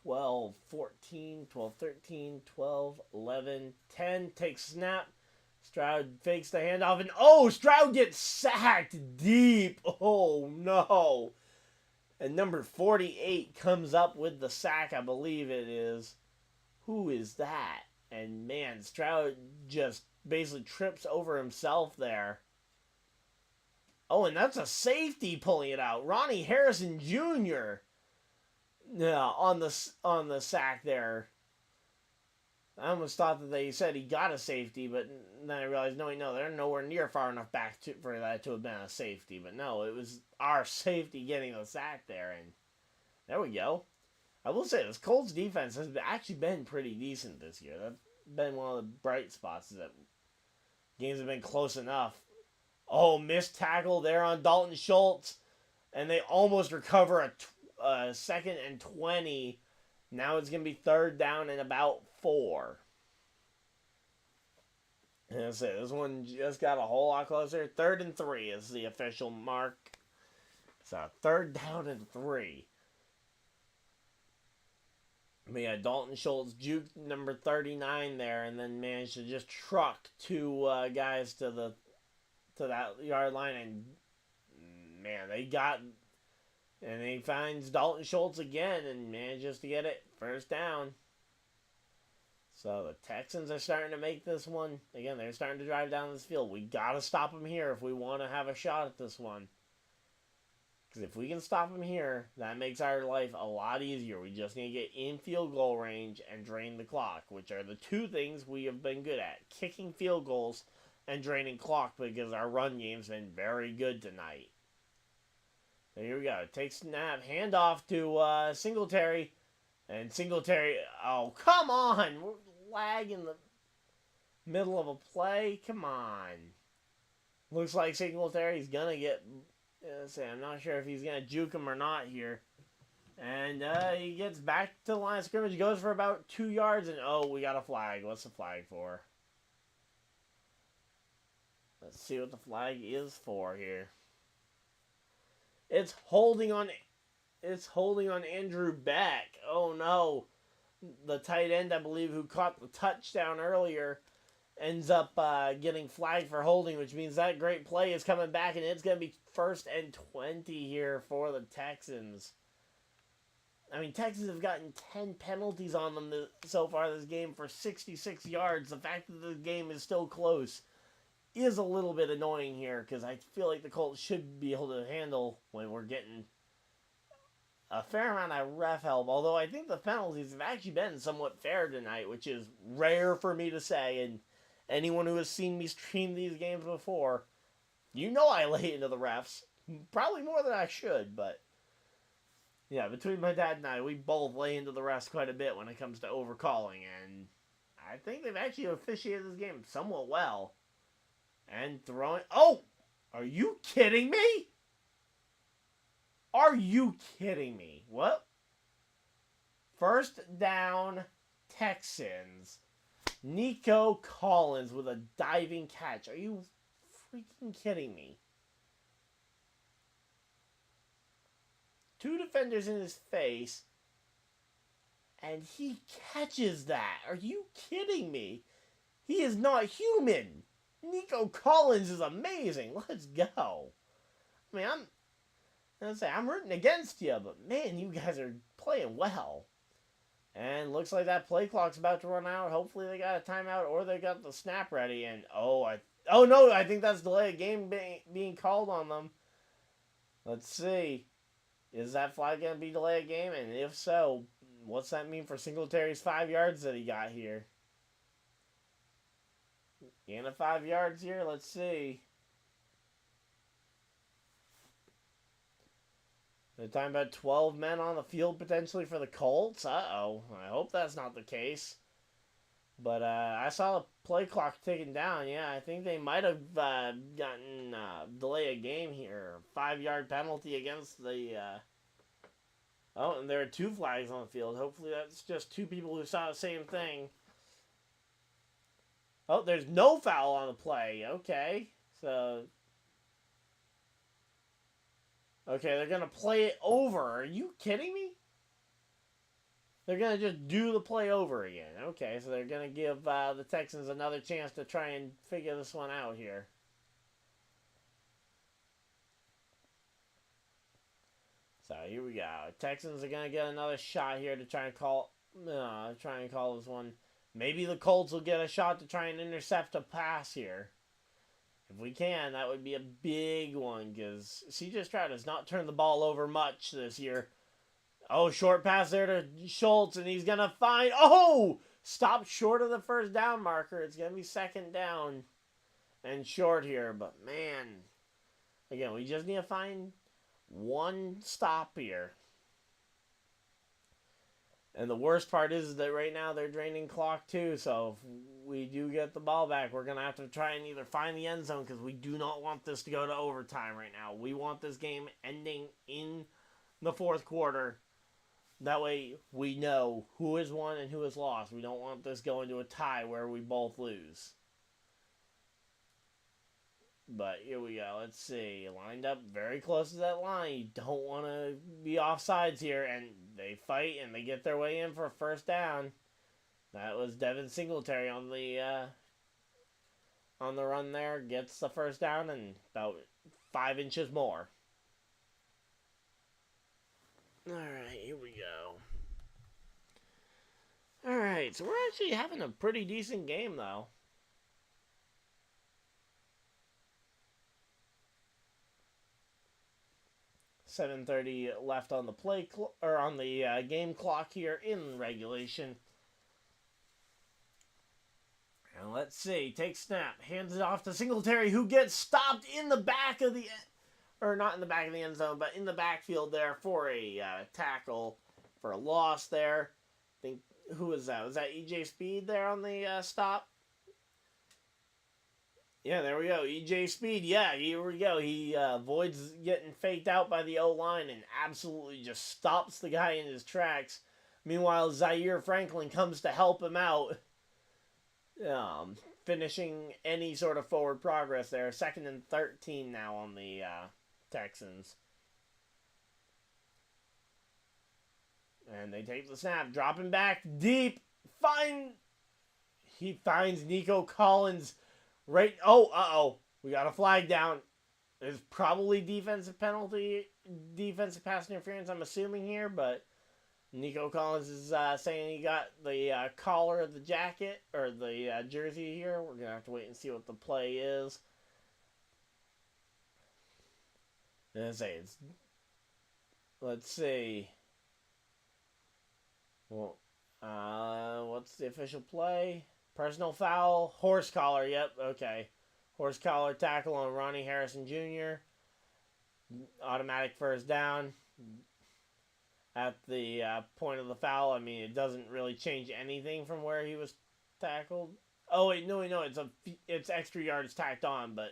A: 12-14, 12-13, 12-11, 10. Takes snap. Stroud fakes the handoff, and Stroud gets sacked deep. Oh, no. And number 48 comes up with the sack, I believe it is. Who is that? And, man, Stroud just basically trips over himself there. Oh, and that's a safety pulling it out. Ronnie Harrison Jr. Yeah, on the sack there. I almost thought that they said he got a safety, but then I realized, no, they're nowhere near far enough back for that to have been a safety. But no, it was our safety getting the sack there, and there we go. I will say, this Colts defense has actually been pretty decent this year. That's been one of the bright spots, is that games have been close enough. Oh, missed tackle there on Dalton Schultz, and they almost recover a 2nd and 20. Now it's going to be 3rd down and about 4. And I say, this one just got a whole lot closer. 3rd and 3 is the official mark. So 3rd down and 3. We had Dalton Schultz juked number 39 there, and then managed to just truck 2 guys to that yard line, and man, and he finds Dalton Schultz again and manages to get it 1st down. So the Texans are starting to make this one. Again, they're starting to drive down this field. We got to stop them here if we want to have a shot at this one. Because if we can stop them here, that makes our life a lot easier. We just need to get in field goal range and drain the clock, which are the 2 things we have been good at. Kicking field goals and draining clock, because our run game's been very good tonight. Here we go. Take snap. Handoff to Singletary. And Singletary, oh, come on. We're lag in the middle of a play. Come on. Looks like Singletary's going to get, I'm not sure if he's going to juke him or not here. And he gets back to the line of scrimmage. Goes for about 2 yards. And, we got a flag. What's the flag for? Let's see what the flag is for here. It's holding on Andrew Beck. Oh no. The tight end, I believe, who caught the touchdown earlier, ends up getting flagged for holding, which means that great play is coming back, and it's going to be 1st and 20 here for the Texans. I mean, Texans have gotten 10 penalties on them so far this game for 66 yards. The fact that the game is still close is a little bit annoying here, because I feel like the Colts should be able to handle when we're getting a fair amount of ref help, although I think the penalties have actually been somewhat fair tonight, which is rare for me to say, and anyone who has seen me stream these games before, I lay into the refs, probably more than I should, but yeah, between my dad and I, we both lay into the refs quite a bit when it comes to overcalling, and I think they've actually officiated this game somewhat well. And throwing... Are you kidding me? Are you kidding me? What? 1st down, Texans. Nico Collins with a diving catch. Are you freaking kidding me? 2 defenders in his face, and he catches that. Are you kidding me? He is not human. Nico Collins is amazing. Let's go. I mean, I'm rooting against you, but man, you guys are playing well. And looks like that play clock's about to run out. Hopefully they got a timeout or they got the snap ready. And oh no, I think that's delay of game being called on them. Let's see. Is that flag going to be delay of game? And if so, what's that mean for Singletary's 5 yards that he got here? Gain of 5 yards here. Let's see. They're talking about 12 men on the field potentially for the Colts. Uh-oh. I hope that's not the case. But I saw the play clock ticking down. Yeah, I think they might have gotten delay a game here. 5-yard penalty against the... Oh, and there are 2 flags on the field. Hopefully that's just 2 people who saw the same thing. Oh, there's no foul on the play. Okay, so... Okay, they're going to play it over. Are you kidding me? They're going to just do the play over again. Okay, so they're going to give the Texans another chance to try and figure this one out here. So here we go. Texans are going to get another shot here to try and call this one. Maybe the Colts will get a shot to try and intercept a pass here. If we can, that would be a big one because C.J. Stroud has not turned the ball over much this year. Oh, short pass there to Schultz, and he's going to find... Oh! Stopped short of the first down marker. It's going to be second down and short here. But, man, again, we just need to find one stop here. And the worst part is that right now they're draining clock too. So if we do get the ball back, we're going to have to try and either find the end zone because we do not want this to go to overtime right now. We want this game ending in the fourth quarter. That way we know who has won and who has lost. We don't want this going to a tie where we both lose. But here we go. Let's see. Lined up very close to that line. You don't want to be offsides here. And they fight and they get their way in for a first down. That was Devin Singletary on the run there. Gets the first down and about 5 inches more. Alright, here we go. Alright, so we're actually having a pretty decent game though. 7:30 left on the game clock here in regulation. And let's see, take snap, hands it off to Singletary, who gets stopped in the back of the, or not in the back of the end zone, but in the backfield there for a tackle for a loss there. I think, who was that? Was that EJ Speed there on the stop? Yeah, there we go. EJ Speed, yeah, here we go. He avoids getting faked out by the O-line and absolutely just stops the guy in his tracks. Meanwhile, Zaire Franklin comes to help him out, finishing any sort of forward progress there. 2nd and 13 now on the Texans. And they take the snap, dropping back deep. He finds Nico Collins. Right, we got a flag down. There's probably defensive pass interference, I'm assuming here, but Nico Collins is saying he got the collar of the jacket, or the jersey here. We're going to have to wait and see what the play is. Let's see. Well, what's the official play? Personal foul, horse collar, yep, okay. Horse collar tackle on Ronnie Harrison Jr. Automatic first down. At the point of the foul, I mean, it doesn't really change anything from where he was tackled. Oh, wait, no, it's extra yards tacked on, but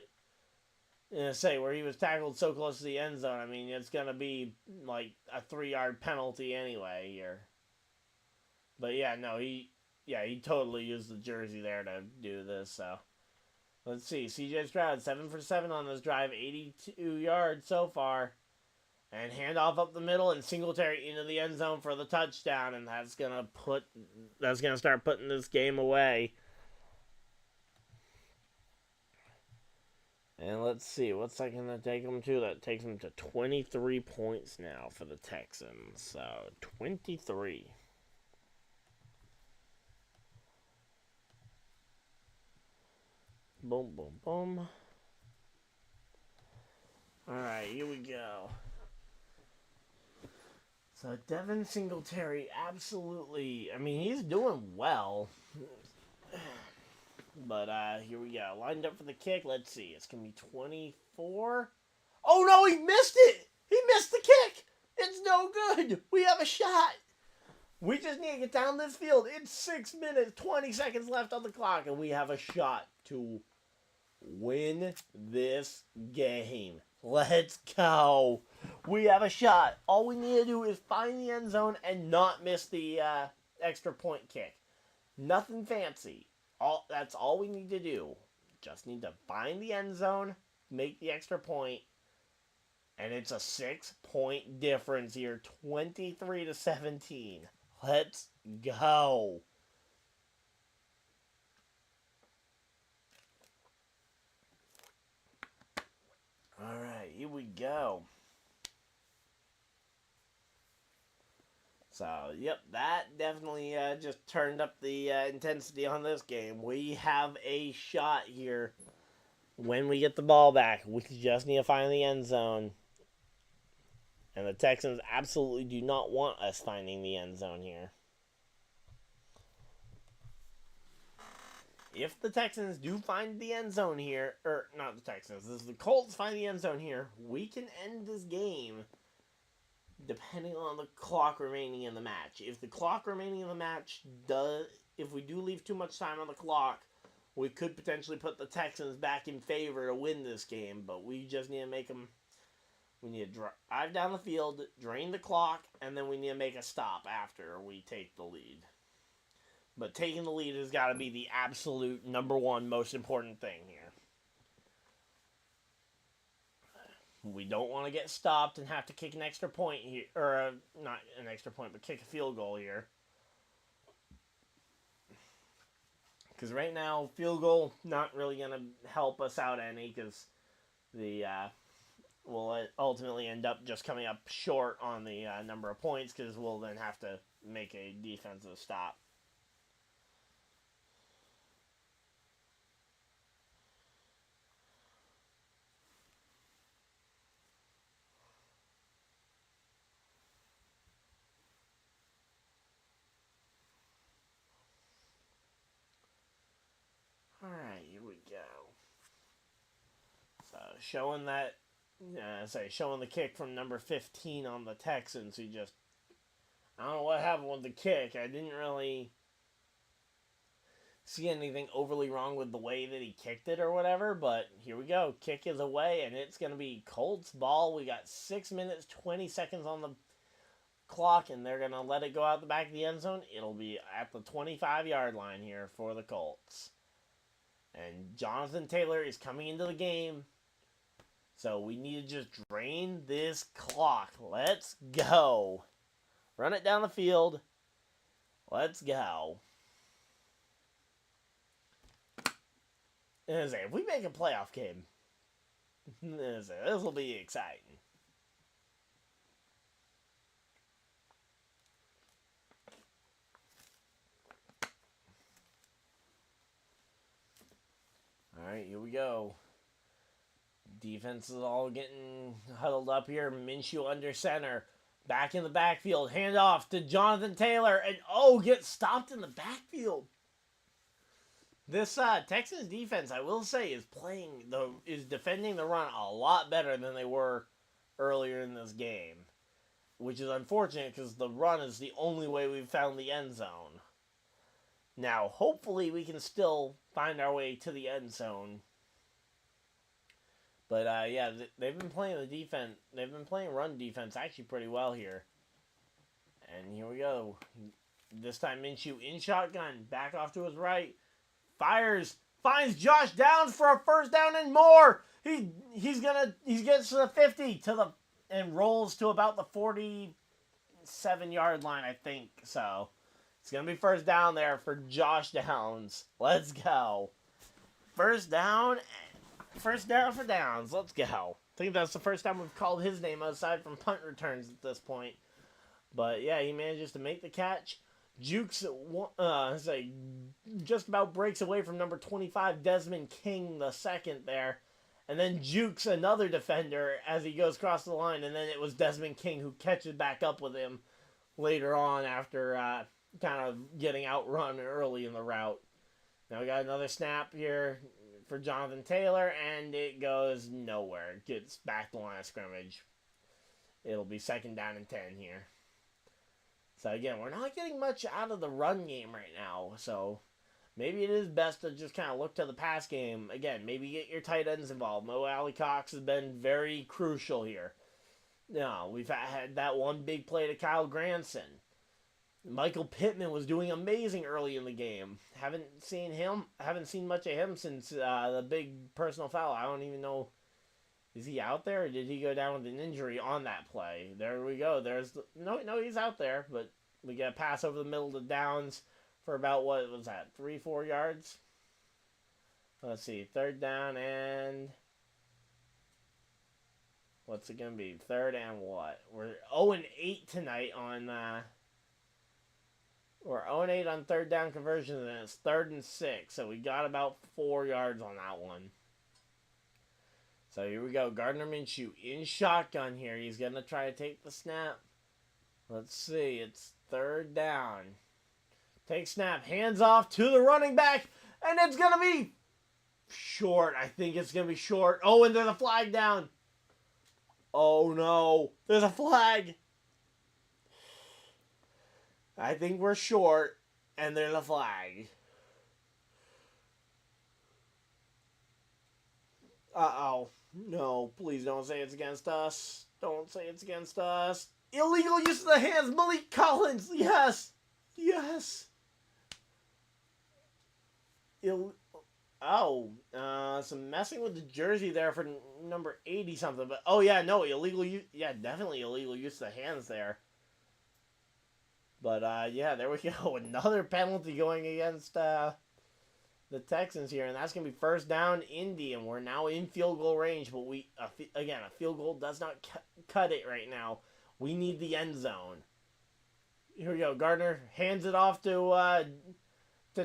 A: where he was tackled so close to the end zone, I mean, it's going to be like a 3-yard penalty anyway here. But yeah, no, he totally used the jersey there to do this, so. Let's see. C.J. Stroud, 7 for 7 on this drive. 82 yards so far. And handoff up the middle, and Singletary into the end zone for the touchdown, and that's gonna start putting this game away. And let's see, what's that gonna take them to? That takes them to 23 points now for the Texans. So 23. Boom, boom, boom. All right, here we go. So Devin Singletary, absolutely. I mean, he's doing well. But here we go. Lined up for the kick. Let's see. It's going to be 24. Oh, no, he missed it. He missed the kick. It's no good. We have a shot. We just need to get down this field. It's 6 minutes, 20 seconds left on the clock, and we have a shot to win this game. Let's go. We have a shot. All we need to do is find the end zone and not miss the extra point kick. Nothing fancy. That's all we need to do. Just need to find the end zone, make the extra point, and it's a 6-point difference here, 23-17. Let's go. All right, here we go. So, yep, that definitely just turned up the intensity on this game. We have a shot here when we get the ball back. We just need to find the end zone. And the Texans absolutely do not want us finding the end zone here. If the Texans do find the end zone here, or not the Texans, if the Colts find the end zone here, we can end this game depending on the clock remaining in the match. If the clock remaining in the match if we do leave too much time on the clock, we could potentially put the Texans back in favor to win this game, but we just need to make them, we need to drive down the field, drain the clock, and then we need to make a stop after we take the lead. But taking the lead has got to be the absolute number one most important thing here. We don't want to get stopped and have to kick an extra point here, or not an extra point, but kick a field goal here. Because right now, field goal not really going to help us out any, because we'll ultimately end up just coming up short on the number of points, because we'll then have to make a defensive stop. Alright, here we go. So, showing that, showing the kick from number 15 on the Texans, who just, I don't know what happened with the kick. I didn't really see anything overly wrong with the way that he kicked it or whatever, but here we go. Kick is away, and it's going to be Colts ball. We got 6 minutes, 20 seconds on the clock, and they're going to let it go out the back of the end zone. It'll be at the 25-yard line here for the Colts. And Jonathan Taylor is coming into the game. So we need to just drain this clock. Let's go. Run it down the field. Let's go. And if we make a playoff game, this will be exciting. Alright, here we go. Defense is all getting huddled up here. Minshew under center. Back in the backfield. Hand off to Jonathan Taylor. And gets stopped in the backfield. This Texans defense, I will say, is defending the run a lot better than they were earlier in this game. Which is unfortunate because the run is the only way we've found the end zone. Now, hopefully we can still find our way to the end zone. But, yeah, they've been playing the defense. They've been playing run defense actually pretty well here. And here we go. This time Minshew in shotgun. Back off to his right. Fires. Finds Josh Downs for a first down and more. He gets to the 50. To the and rolls to about the 47-yard line, I think. So it's going to be first down there for Josh Downs. Let's go. First down for Downs. Let's go. I think that's the first time we've called his name aside from punt returns at this point. But yeah, he manages to make the catch. Jukes just about breaks away from number 25, Desmond King, the second there. And then jukes another defender as he goes across the line. And then it was Desmond King who catches back up with him later on after kind of getting outrun early in the route. Now we got another snap here for Jonathan Taylor, and it goes nowhere. It gets back to the line of scrimmage. It'll be second down and 10 here. So again, we're not getting much out of the run game right now. So maybe it is best to just kind of look to the pass game. Again, maybe get your tight ends involved. Mo Alley-Cox has been very crucial here. We've had that one big play to Kyle Granson. Michael Pittman was doing amazing early in the game. Haven't seen much of him since the big personal foul. I don't even know. Is he out there, or did he go down with an injury on that play? There we go. No, he's out there, but we get a pass over the middle to Downs for about, what was that, 3-4 yards? Let's see, third down and... what's it going to be? Third and what? We're 0-8 tonight on... we're 0-8 on third down conversions, and it's 3rd and 6, so we got about 4 yards on that one. So here we go. Gardner Minshew in shotgun here. He's going to try to take the snap. Let's see. It's third down. Take snap. Hands off to the running back. And it's going to be short. I think it's going to be short. Oh, and there's a flag down. Oh, no. There's a flag. I think we're short. And there's a flag. Uh-oh. No, please don't say it's against us. Don't say it's against us. Illegal use of the hands. Malik Collins. Yes. Yes. Some messing with the jersey there for number 80 something. But oh yeah, no, illegal use. Yeah, definitely illegal use of the hands there. But yeah, there we go. Another penalty going against the Texans here, and that's going to be first down, Indy, and we're now in field goal range, but a field goal does not cut it right now. We need the end zone. Here we go. Gardner hands it off to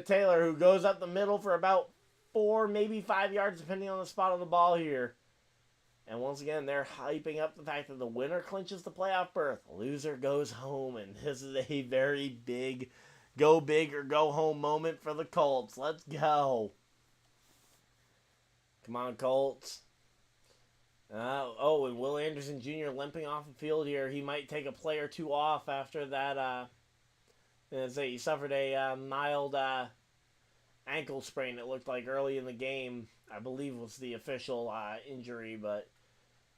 A: Taylor, who goes up the middle for about 4, maybe 5 yards, depending on the spot of the ball here. And once again, they're hyping up the fact that the winner clinches the playoff berth. Loser goes home, and this is a very big go big or go home moment for the Colts. Let's go. Come on, Colts. And Will Anderson Jr. limping off the field here. He might take a play or two off after that. He suffered a mild ankle sprain, it looked like, early in the game. I believe was the official injury, but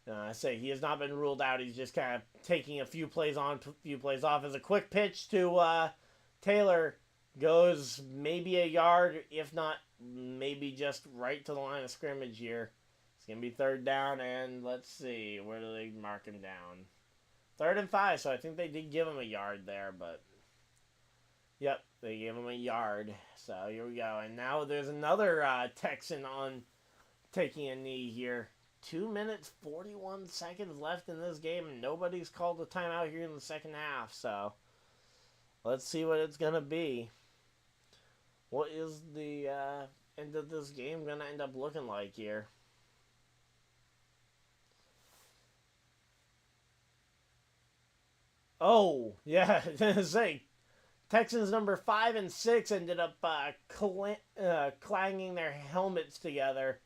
A: he has not been ruled out. He's just kind of taking a few plays on, a few plays off. As a quick pitch to Taylor, goes maybe a yard, if not maybe just right to the line of scrimmage here. It's going to be third down, and let's see, where do they mark him down? 3rd and 5, so I think they did give him a yard there, but yep, they gave him a yard. So here we go, and now there's another Texan on taking a knee here. 2 minutes, 41 seconds left in this game, and nobody's called a timeout here in the second half, so let's see what it's going to be. What is the end of this game going to end up looking like here? Oh, yeah, Texans number 5 and 6 ended up clanging their helmets together.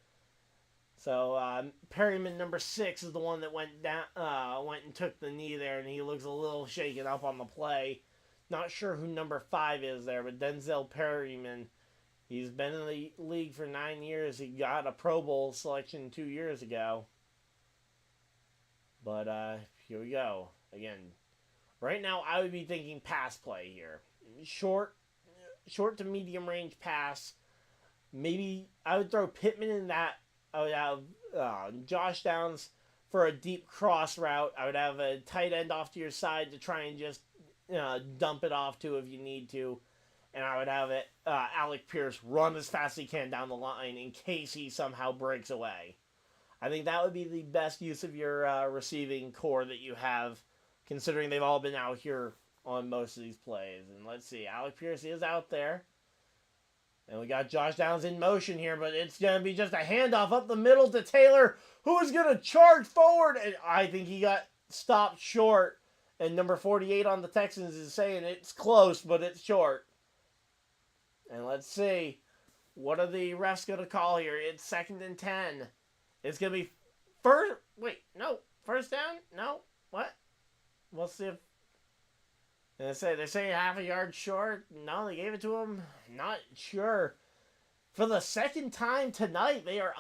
A: So Perryman number 6 is the one that went and took the knee there, and he looks a little shaken up on the play. Not sure who number 5 is there, but Denzel Perryman. He's been in the league for 9 years. He got a Pro Bowl selection 2 years ago. But here we go. Again, right now I would be thinking pass play here. Short to medium range pass. Maybe I would throw Pittman in that. I would have Josh Downs for a deep cross route. I would have a tight end off to your side to try and just dump it off to if you need to. And I would have it Alec Pierce run as fast as he can down the line in case he somehow breaks away. I think that would be the best use of your receiving core that you have, considering they've all been out here on most of these plays. And let's see, Alec Pierce is out there. And we got Josh Downs in motion here, but it's going to be just a handoff up the middle to Taylor, who is going to charge forward. And I think he got stopped short. And number 48 on the Texans is saying it's close, but it's short. And let's see, what are the refs going to call here? It's 2nd and 10. It's going to be first down? No, what? We'll see if... They're saying half a yard short. No, they gave it to him. Not sure. For the second time tonight, they are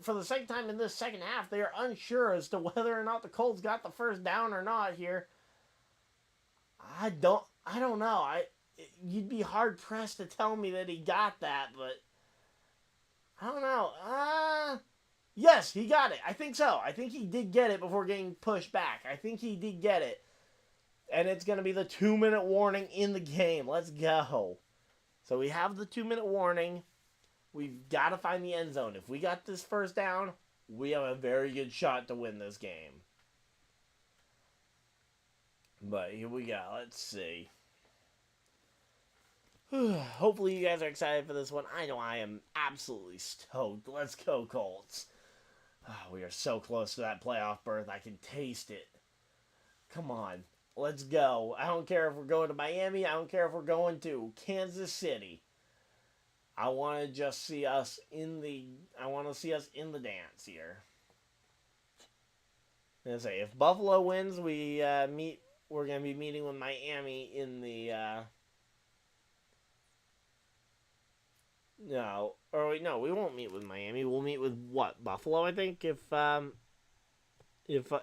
A: for the second time in this second half, they are unsure as to whether or not the Colts got the first down or not here. I don't know. You'd be hard pressed to tell me that he got that, but I don't know. Yes, he got it. I think so. I think he did get it before getting pushed back. I think he did get it. And it's going to be the 2-minute warning in the game. Let's go. So we have the 2-minute warning. We've got to find the end zone. If we got this first down, we have a very good shot to win this game. But here we go. Let's see. Hopefully you guys are excited for this one. I know I am absolutely stoked. Let's go, Colts. We are so close to that playoff berth. I can taste it. Come on. Let's go. I don't care if we're going to Miami. I don't care if we're going to Kansas City. I want to just see us in the dance here. And say if Buffalo wins, we're going to be meeting with Miami in the no, we won't meet with Miami. We'll meet with what? Buffalo, I think, if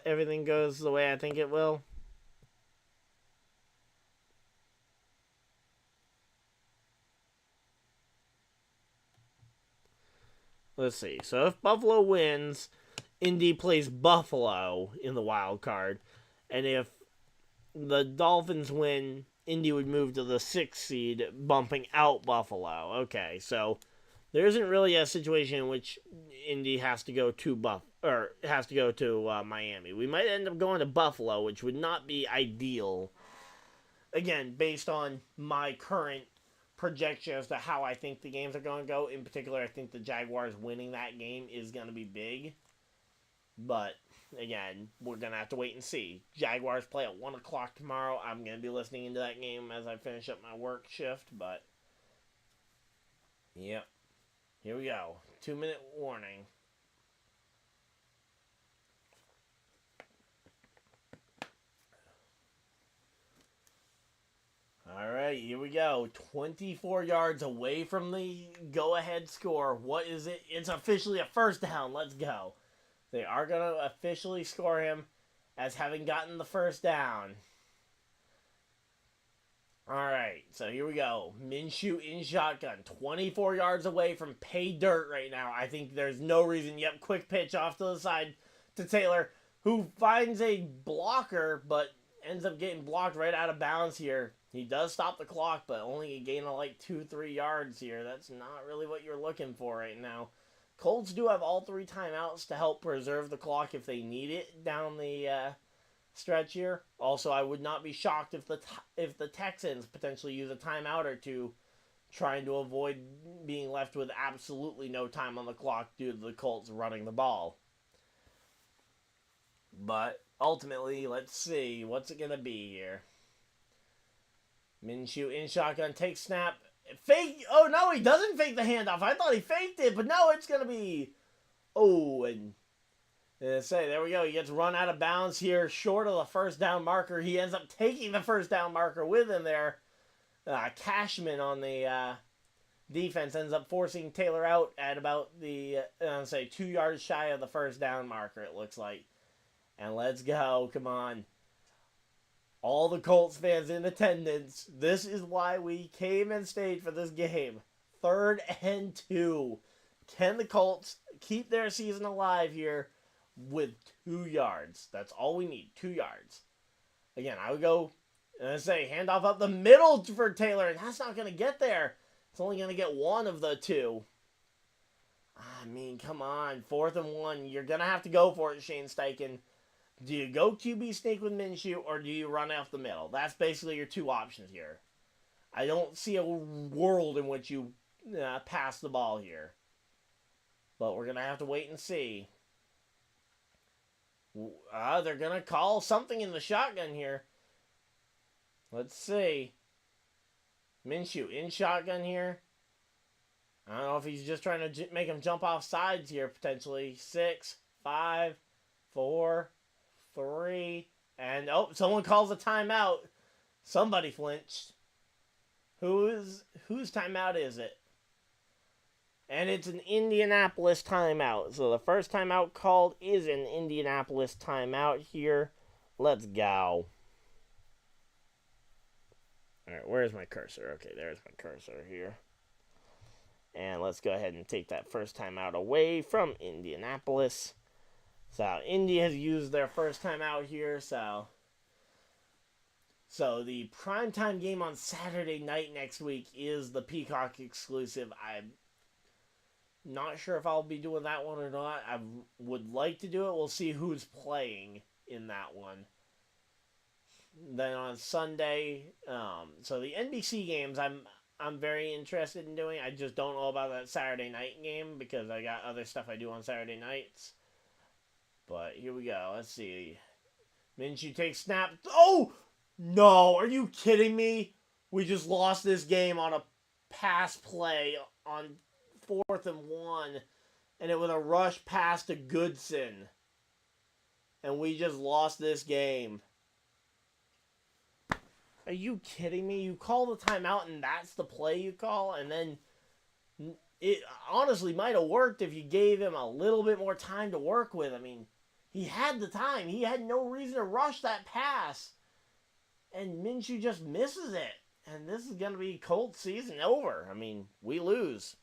A: everything goes the way I think it will. Let's see. So if Buffalo wins, Indy plays Buffalo in the wild card. And if the Dolphins win, Indy would move to the 6th seed, bumping out Buffalo. Okay, so there isn't really a situation in which Indy has to go to Miami. We might end up going to Buffalo, which would not be ideal. Again, based on my current projection as to how I think the games are going to go. In particular, I think the Jaguars winning that game is going to be big. But, again, we're going to have to wait and see. Jaguars play at 1 o'clock tomorrow. I'm going to be listening into that game as I finish up my work shift. But, yep. Here we go. 2-minute warning. All right, here we go. 24 yards away from the go-ahead score. What is it? It's officially a first down. Let's go. They are going to officially score him as having gotten the first down. All right, so here we go. Minshew in shotgun. 24 yards away from pay dirt right now. I think there's no reason. Yep, quick pitch off to the side to Taylor, who finds a blocker, but ends up getting blocked right out of bounds here. He does stop the clock, but only a gain of like 2-3 yards here. That's not really what you're looking for right now. Colts do have all 3 timeouts to help preserve the clock if they need it down the stretch here. Also, I would not be shocked if the Texans potentially use a timeout or two, trying to avoid being left with absolutely no time on the clock due to the Colts running the ball. But ultimately, let's see. What's it going to be here? Minshew in shotgun, takes snap. Fake. Oh, no, he doesn't fake the handoff. I thought he faked it, but no, it's going to be... Oh, and there we go. He gets run out of bounds here, short of the first down marker. He ends up taking the first down marker with him there. Cashman on the defense ends up forcing Taylor out at about the, 2 yards shy of the first down marker, it looks like. And let's go. Come on. All the Colts fans in attendance. This is why we came and stayed for this game. 3rd and 2. Can the Colts keep their season alive here? with 2 yards. That's all we need, 2 yards. Again, I would go and say handoff up the middle for Taylor, and that's not going to get there. It's only going to get one of the 2. I mean, come on. 4th and 1. You're going to have to go for it, Shane Steichen. Do you go QB sneak with Minshew, or do you run off the middle? That's basically your 2 options here. I don't see a world in which you pass the ball here. But we're going to have to wait and see. They're going to call something in the shotgun here. Let's see. Minshew in shotgun here. I don't know if he's just trying to make him jump off sides here, potentially. 6, 5, 4, 3, and someone calls a timeout. Somebody flinched. Whose timeout is it? And it's an Indianapolis timeout. So the first timeout called is an Indianapolis timeout here. Let's go. Alright, where's my cursor? Okay, there's my cursor here. And let's go ahead and take that first timeout away from Indianapolis. So Indy has used their first timeout here. So the primetime game on Saturday night next week is the Peacock exclusive. I'm not sure if I'll be doing that one or not. I would like to do it. We'll see who's playing in that one. Then on Sunday, so the NBC games I'm very interested in doing. I just don't know about that Saturday night game because I got other stuff I do on Saturday nights. But here we go. Let's see. Minshew takes snap. Oh! No, are you kidding me? We just lost this game on a pass play on 4th and 1. And it was a rush pass to Goodson. And we just lost this game. Are you kidding me? You call the timeout and that's the play you call? And then it honestly might have worked if you gave him a little bit more time to work with. I mean, he had the time. He had no reason to rush that pass. And Minshew just misses it. And this is going to be Colts season over. I mean, we lose.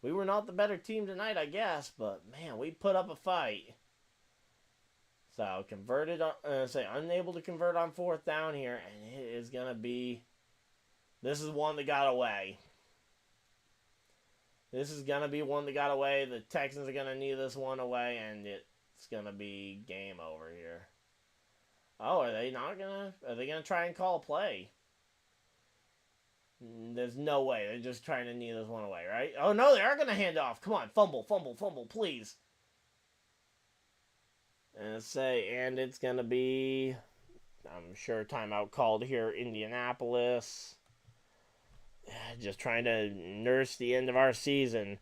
A: We were not the better team tonight, I guess. But, man, we put up a fight. So, unable to convert on 4th down here. And it is going to be... This is one that got away. This is going to be one that got away. The Texans are going to need this one away. And it's going to be game over here. Oh, are they going to try and call a play? There's no way. They're just trying to knee this one away, right? Oh, no, they are going to hand off. Come on, fumble, please. And it's going to be, I'm sure, timeout called here, Indianapolis. Just trying to nurse the end of our season.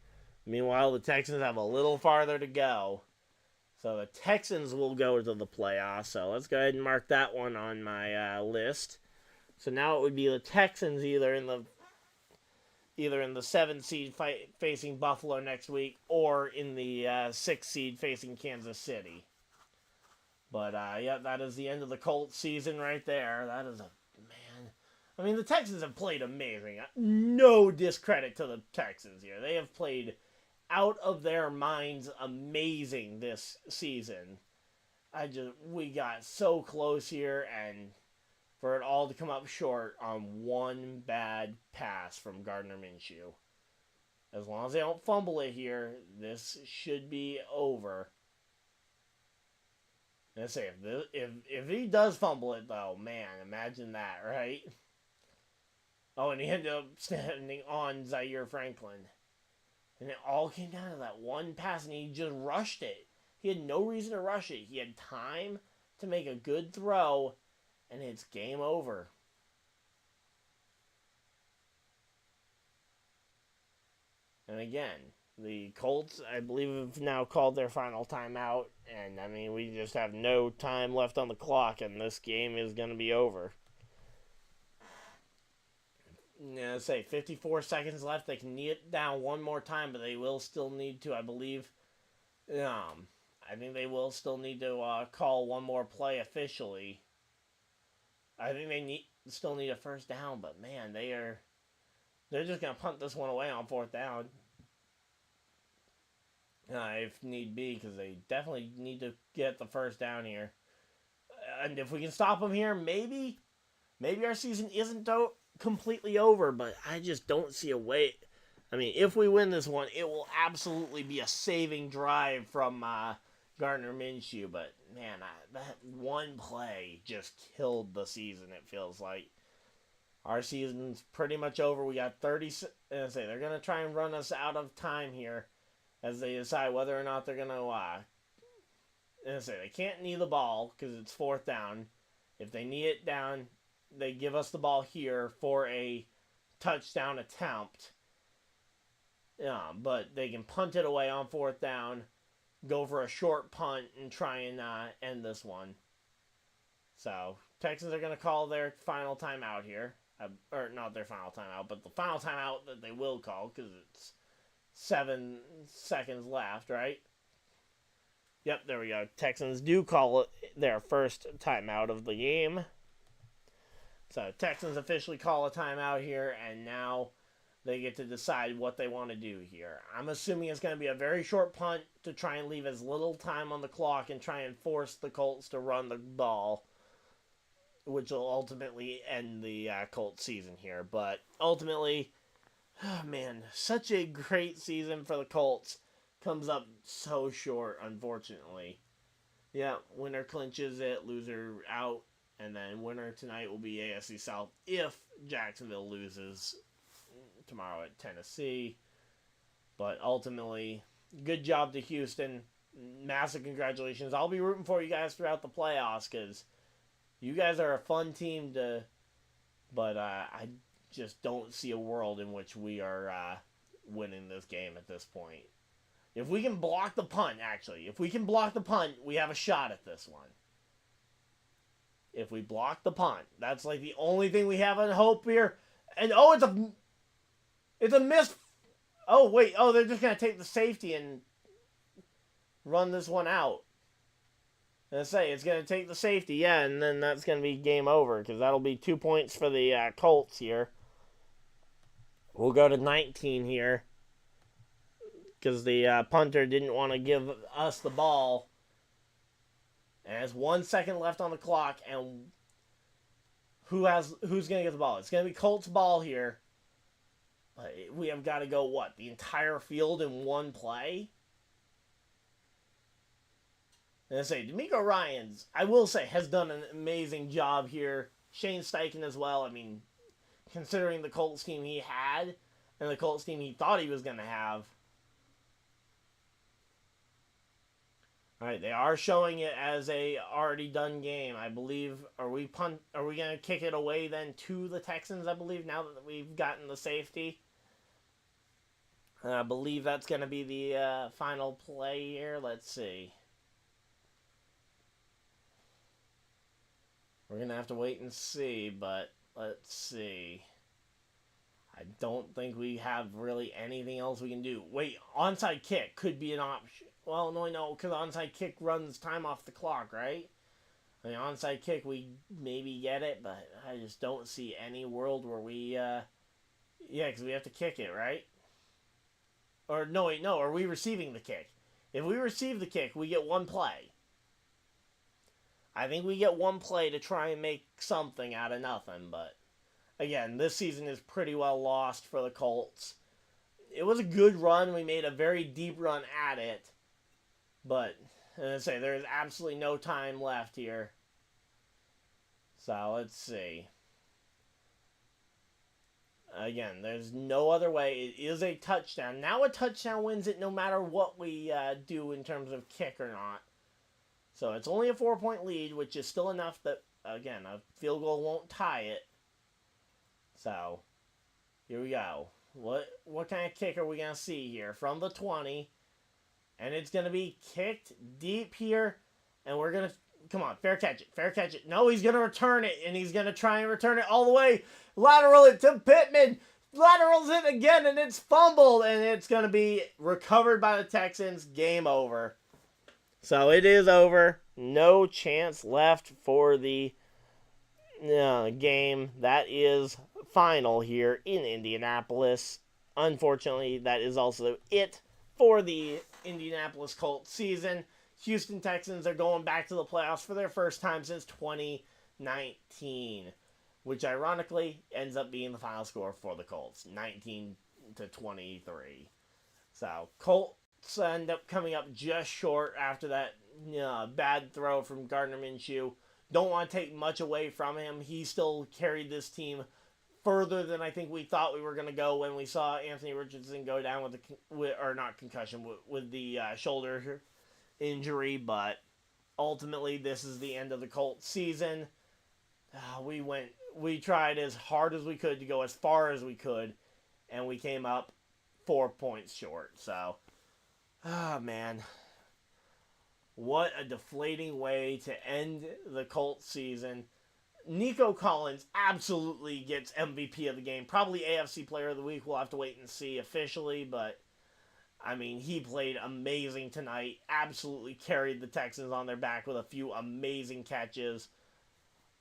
A: Meanwhile, the Texans have a little farther to go. So the Texans will go to the playoffs. So let's go ahead and mark that one on my list. So now it would be the Texans either in the 7th seed facing Buffalo next week, or in the 6th seed facing Kansas City. But yeah, that is the end of the Colts season right there. That is man. I mean, the Texans have played amazing. No discredit to the Texans here. They have played out of their minds amazing this season. We got so close here, and for it all to come up short on one bad pass from Gardner Minshew. As long as they don't fumble it here, this should be over. Let's say if he does fumble it though, man, imagine that, right? Oh, and he ended up standing on Zaire Franklin. And it all came down to that one pass, and he just rushed it. He had no reason to rush it. He had time to make a good throw, and it's game over. And again, the Colts, I believe, have now called their final timeout. And, I mean, we just have no time left on the clock, and this game is going to be over. Yeah, say 54 seconds left. They can knee it down one more time, but they will still need to, I believe. I think they will still need to call one more play officially. I think they still need a first down, but man, they're just gonna punt this one away on 4th down. if need be, because they definitely need to get the first down here. And if we can stop them here, maybe our season isn't completely over, but I just don't see a way. I mean, if we win this one, it will absolutely be a saving drive from Gardner Minshew. But, man, that one play just killed the season, it feels like. Our season's pretty much over. We got 30. They're going to try and run us out of time here as they decide whether or not they're going to. They can't knee the ball because it's fourth down. If they knee it down, they give us the ball here for a touchdown attempt. But they can punt it away on fourth down, go for a short punt, and try and end this one. So, Texans are going to call their final timeout here. Or not their final timeout, but the final timeout that they will call because it's 7 seconds left, right? Yep, there we go. Texans do call it their first timeout of the game. So, Texans officially call a timeout here, and now they get to decide what they want to do here. I'm assuming it's going to be a very short punt to try and leave as little time on the clock and try and force the Colts to run the ball, which will ultimately end the Colts season here. But ultimately, man, such a great season for the Colts comes up so short, unfortunately. Yeah, winner clinches it, loser out, and then winner tonight will be AFCSouth if Jacksonville loses tomorrow at Tennessee. But ultimately, good job to Houston. Massive congratulations. I'll be rooting for you guys throughout the playoffs because you guys are a fun team but I just don't see a world in which we are winning this game at this point. If we can block the punt, we have a shot at this one. If we block the punt, that's like the only thing we have in hope here. And it's a miss. Oh wait, they're just gonna take the safety and run this one out. It's going to take the safety, yeah, and then that's going to be game over, because that'll be 2 points for the Colts here. We'll go to 19 here, because the punter didn't want to give us the ball. And there's 1 second left on the clock, and who's going to get the ball? It's going to be Colts ball here. But we have got to go, the entire field in one play? And D'Amico Ryans, I will say, has done an amazing job here. Shane Steichen as well. I mean, considering the Colts team he had and the Colts team he thought he was going to have. All right, they are showing it as a already done game. I believe, are we going to kick it away then to the Texans, I believe, now that we've gotten the safety? And I believe that's going to be the final play here. Let's see. We're going to have to wait and see, but let's see. I don't think we have really anything else we can do. Wait, onside kick could be an option. Well, no, because onside kick runs time off the clock, right? I mean, onside kick, we maybe get it, but I just don't see any world where we, because we have to kick it, right? Or, no, are we receiving the kick? If we receive the kick, we get one play. I think we get one play to try and make something out of nothing, but again, this season is pretty well lost for the Colts. It was a good run. We made a very deep run at it, but as I say, there is absolutely no time left here. So let's see. Again, there's no other way. It is a touchdown. Now a touchdown wins it no matter what we do in terms of kick or not. So it's only a 4-point lead, which is still enough that, again, a field goal won't tie it. So, here we go. What kind of kick are we going to see here? From the 20. And it's going to be kicked deep here. And we're going to, come on, fair catch it. No, he's going to return it. And he's going to try and return it all the way. Lateral it to Pittman. Laterals it again, and it's fumbled. And it's going to be recovered by the Texans. Game over. So it is over. No chance left for the game. That is final here in Indianapolis. Unfortunately, that is also it for the Indianapolis Colts season. Houston Texans are going back to the playoffs for their first time since 2019, which ironically ends up being the final score for the Colts, 19-23. So Colts end up coming up just short after that bad throw from Gardner Minshew. Don't want to take much away from him. He still carried this team further than I think we thought we were going to go when we saw Anthony Richardson go down with the shoulder injury. But ultimately, this is the end of the Colts season. We tried as hard as we could to go as far as we could, and we came up 4 points short. So, man. What a deflating way to end the Colts season. Nico Collins absolutely gets MVP of the game. Probably AFC Player of the Week. We'll have to wait and see officially. But, I mean, he played amazing tonight. Absolutely carried the Texans on their back with a few amazing catches.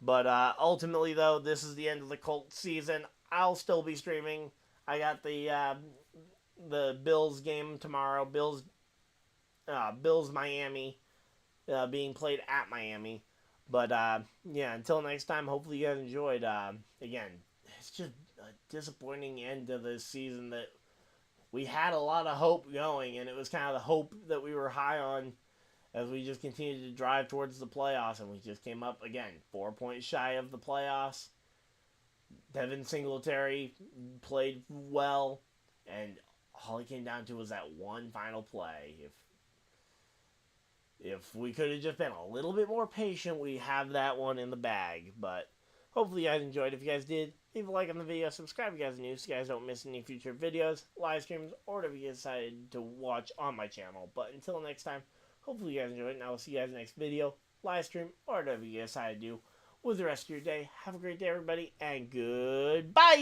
A: But ultimately, though, this is the end of the Colts season. I'll still be streaming. I got the Bills game tomorrow. Bills Miami. Being played at Miami. But, until next time, hopefully you guys enjoyed. Again, it's just a disappointing end to this season that we had a lot of hope going, and it was kind of the hope that we were high on as we just continued to drive towards the playoffs, and we just came up, again, 4 points shy of the playoffs. Devin Singletary played well, and all it came down to was that one final play. If we could have just been a little bit more patient, we have that one in the bag. But hopefully you guys enjoyed. If you guys did, leave a like on the video. Subscribe if you guys are new so you guys don't miss any future videos, live streams, or whatever you decided to watch on my channel. But until next time, hopefully you guys enjoyed, and I will see you guys in the next video, live stream, or whatever you decide to do. with the rest of your day. Have a great day, everybody, and goodbye!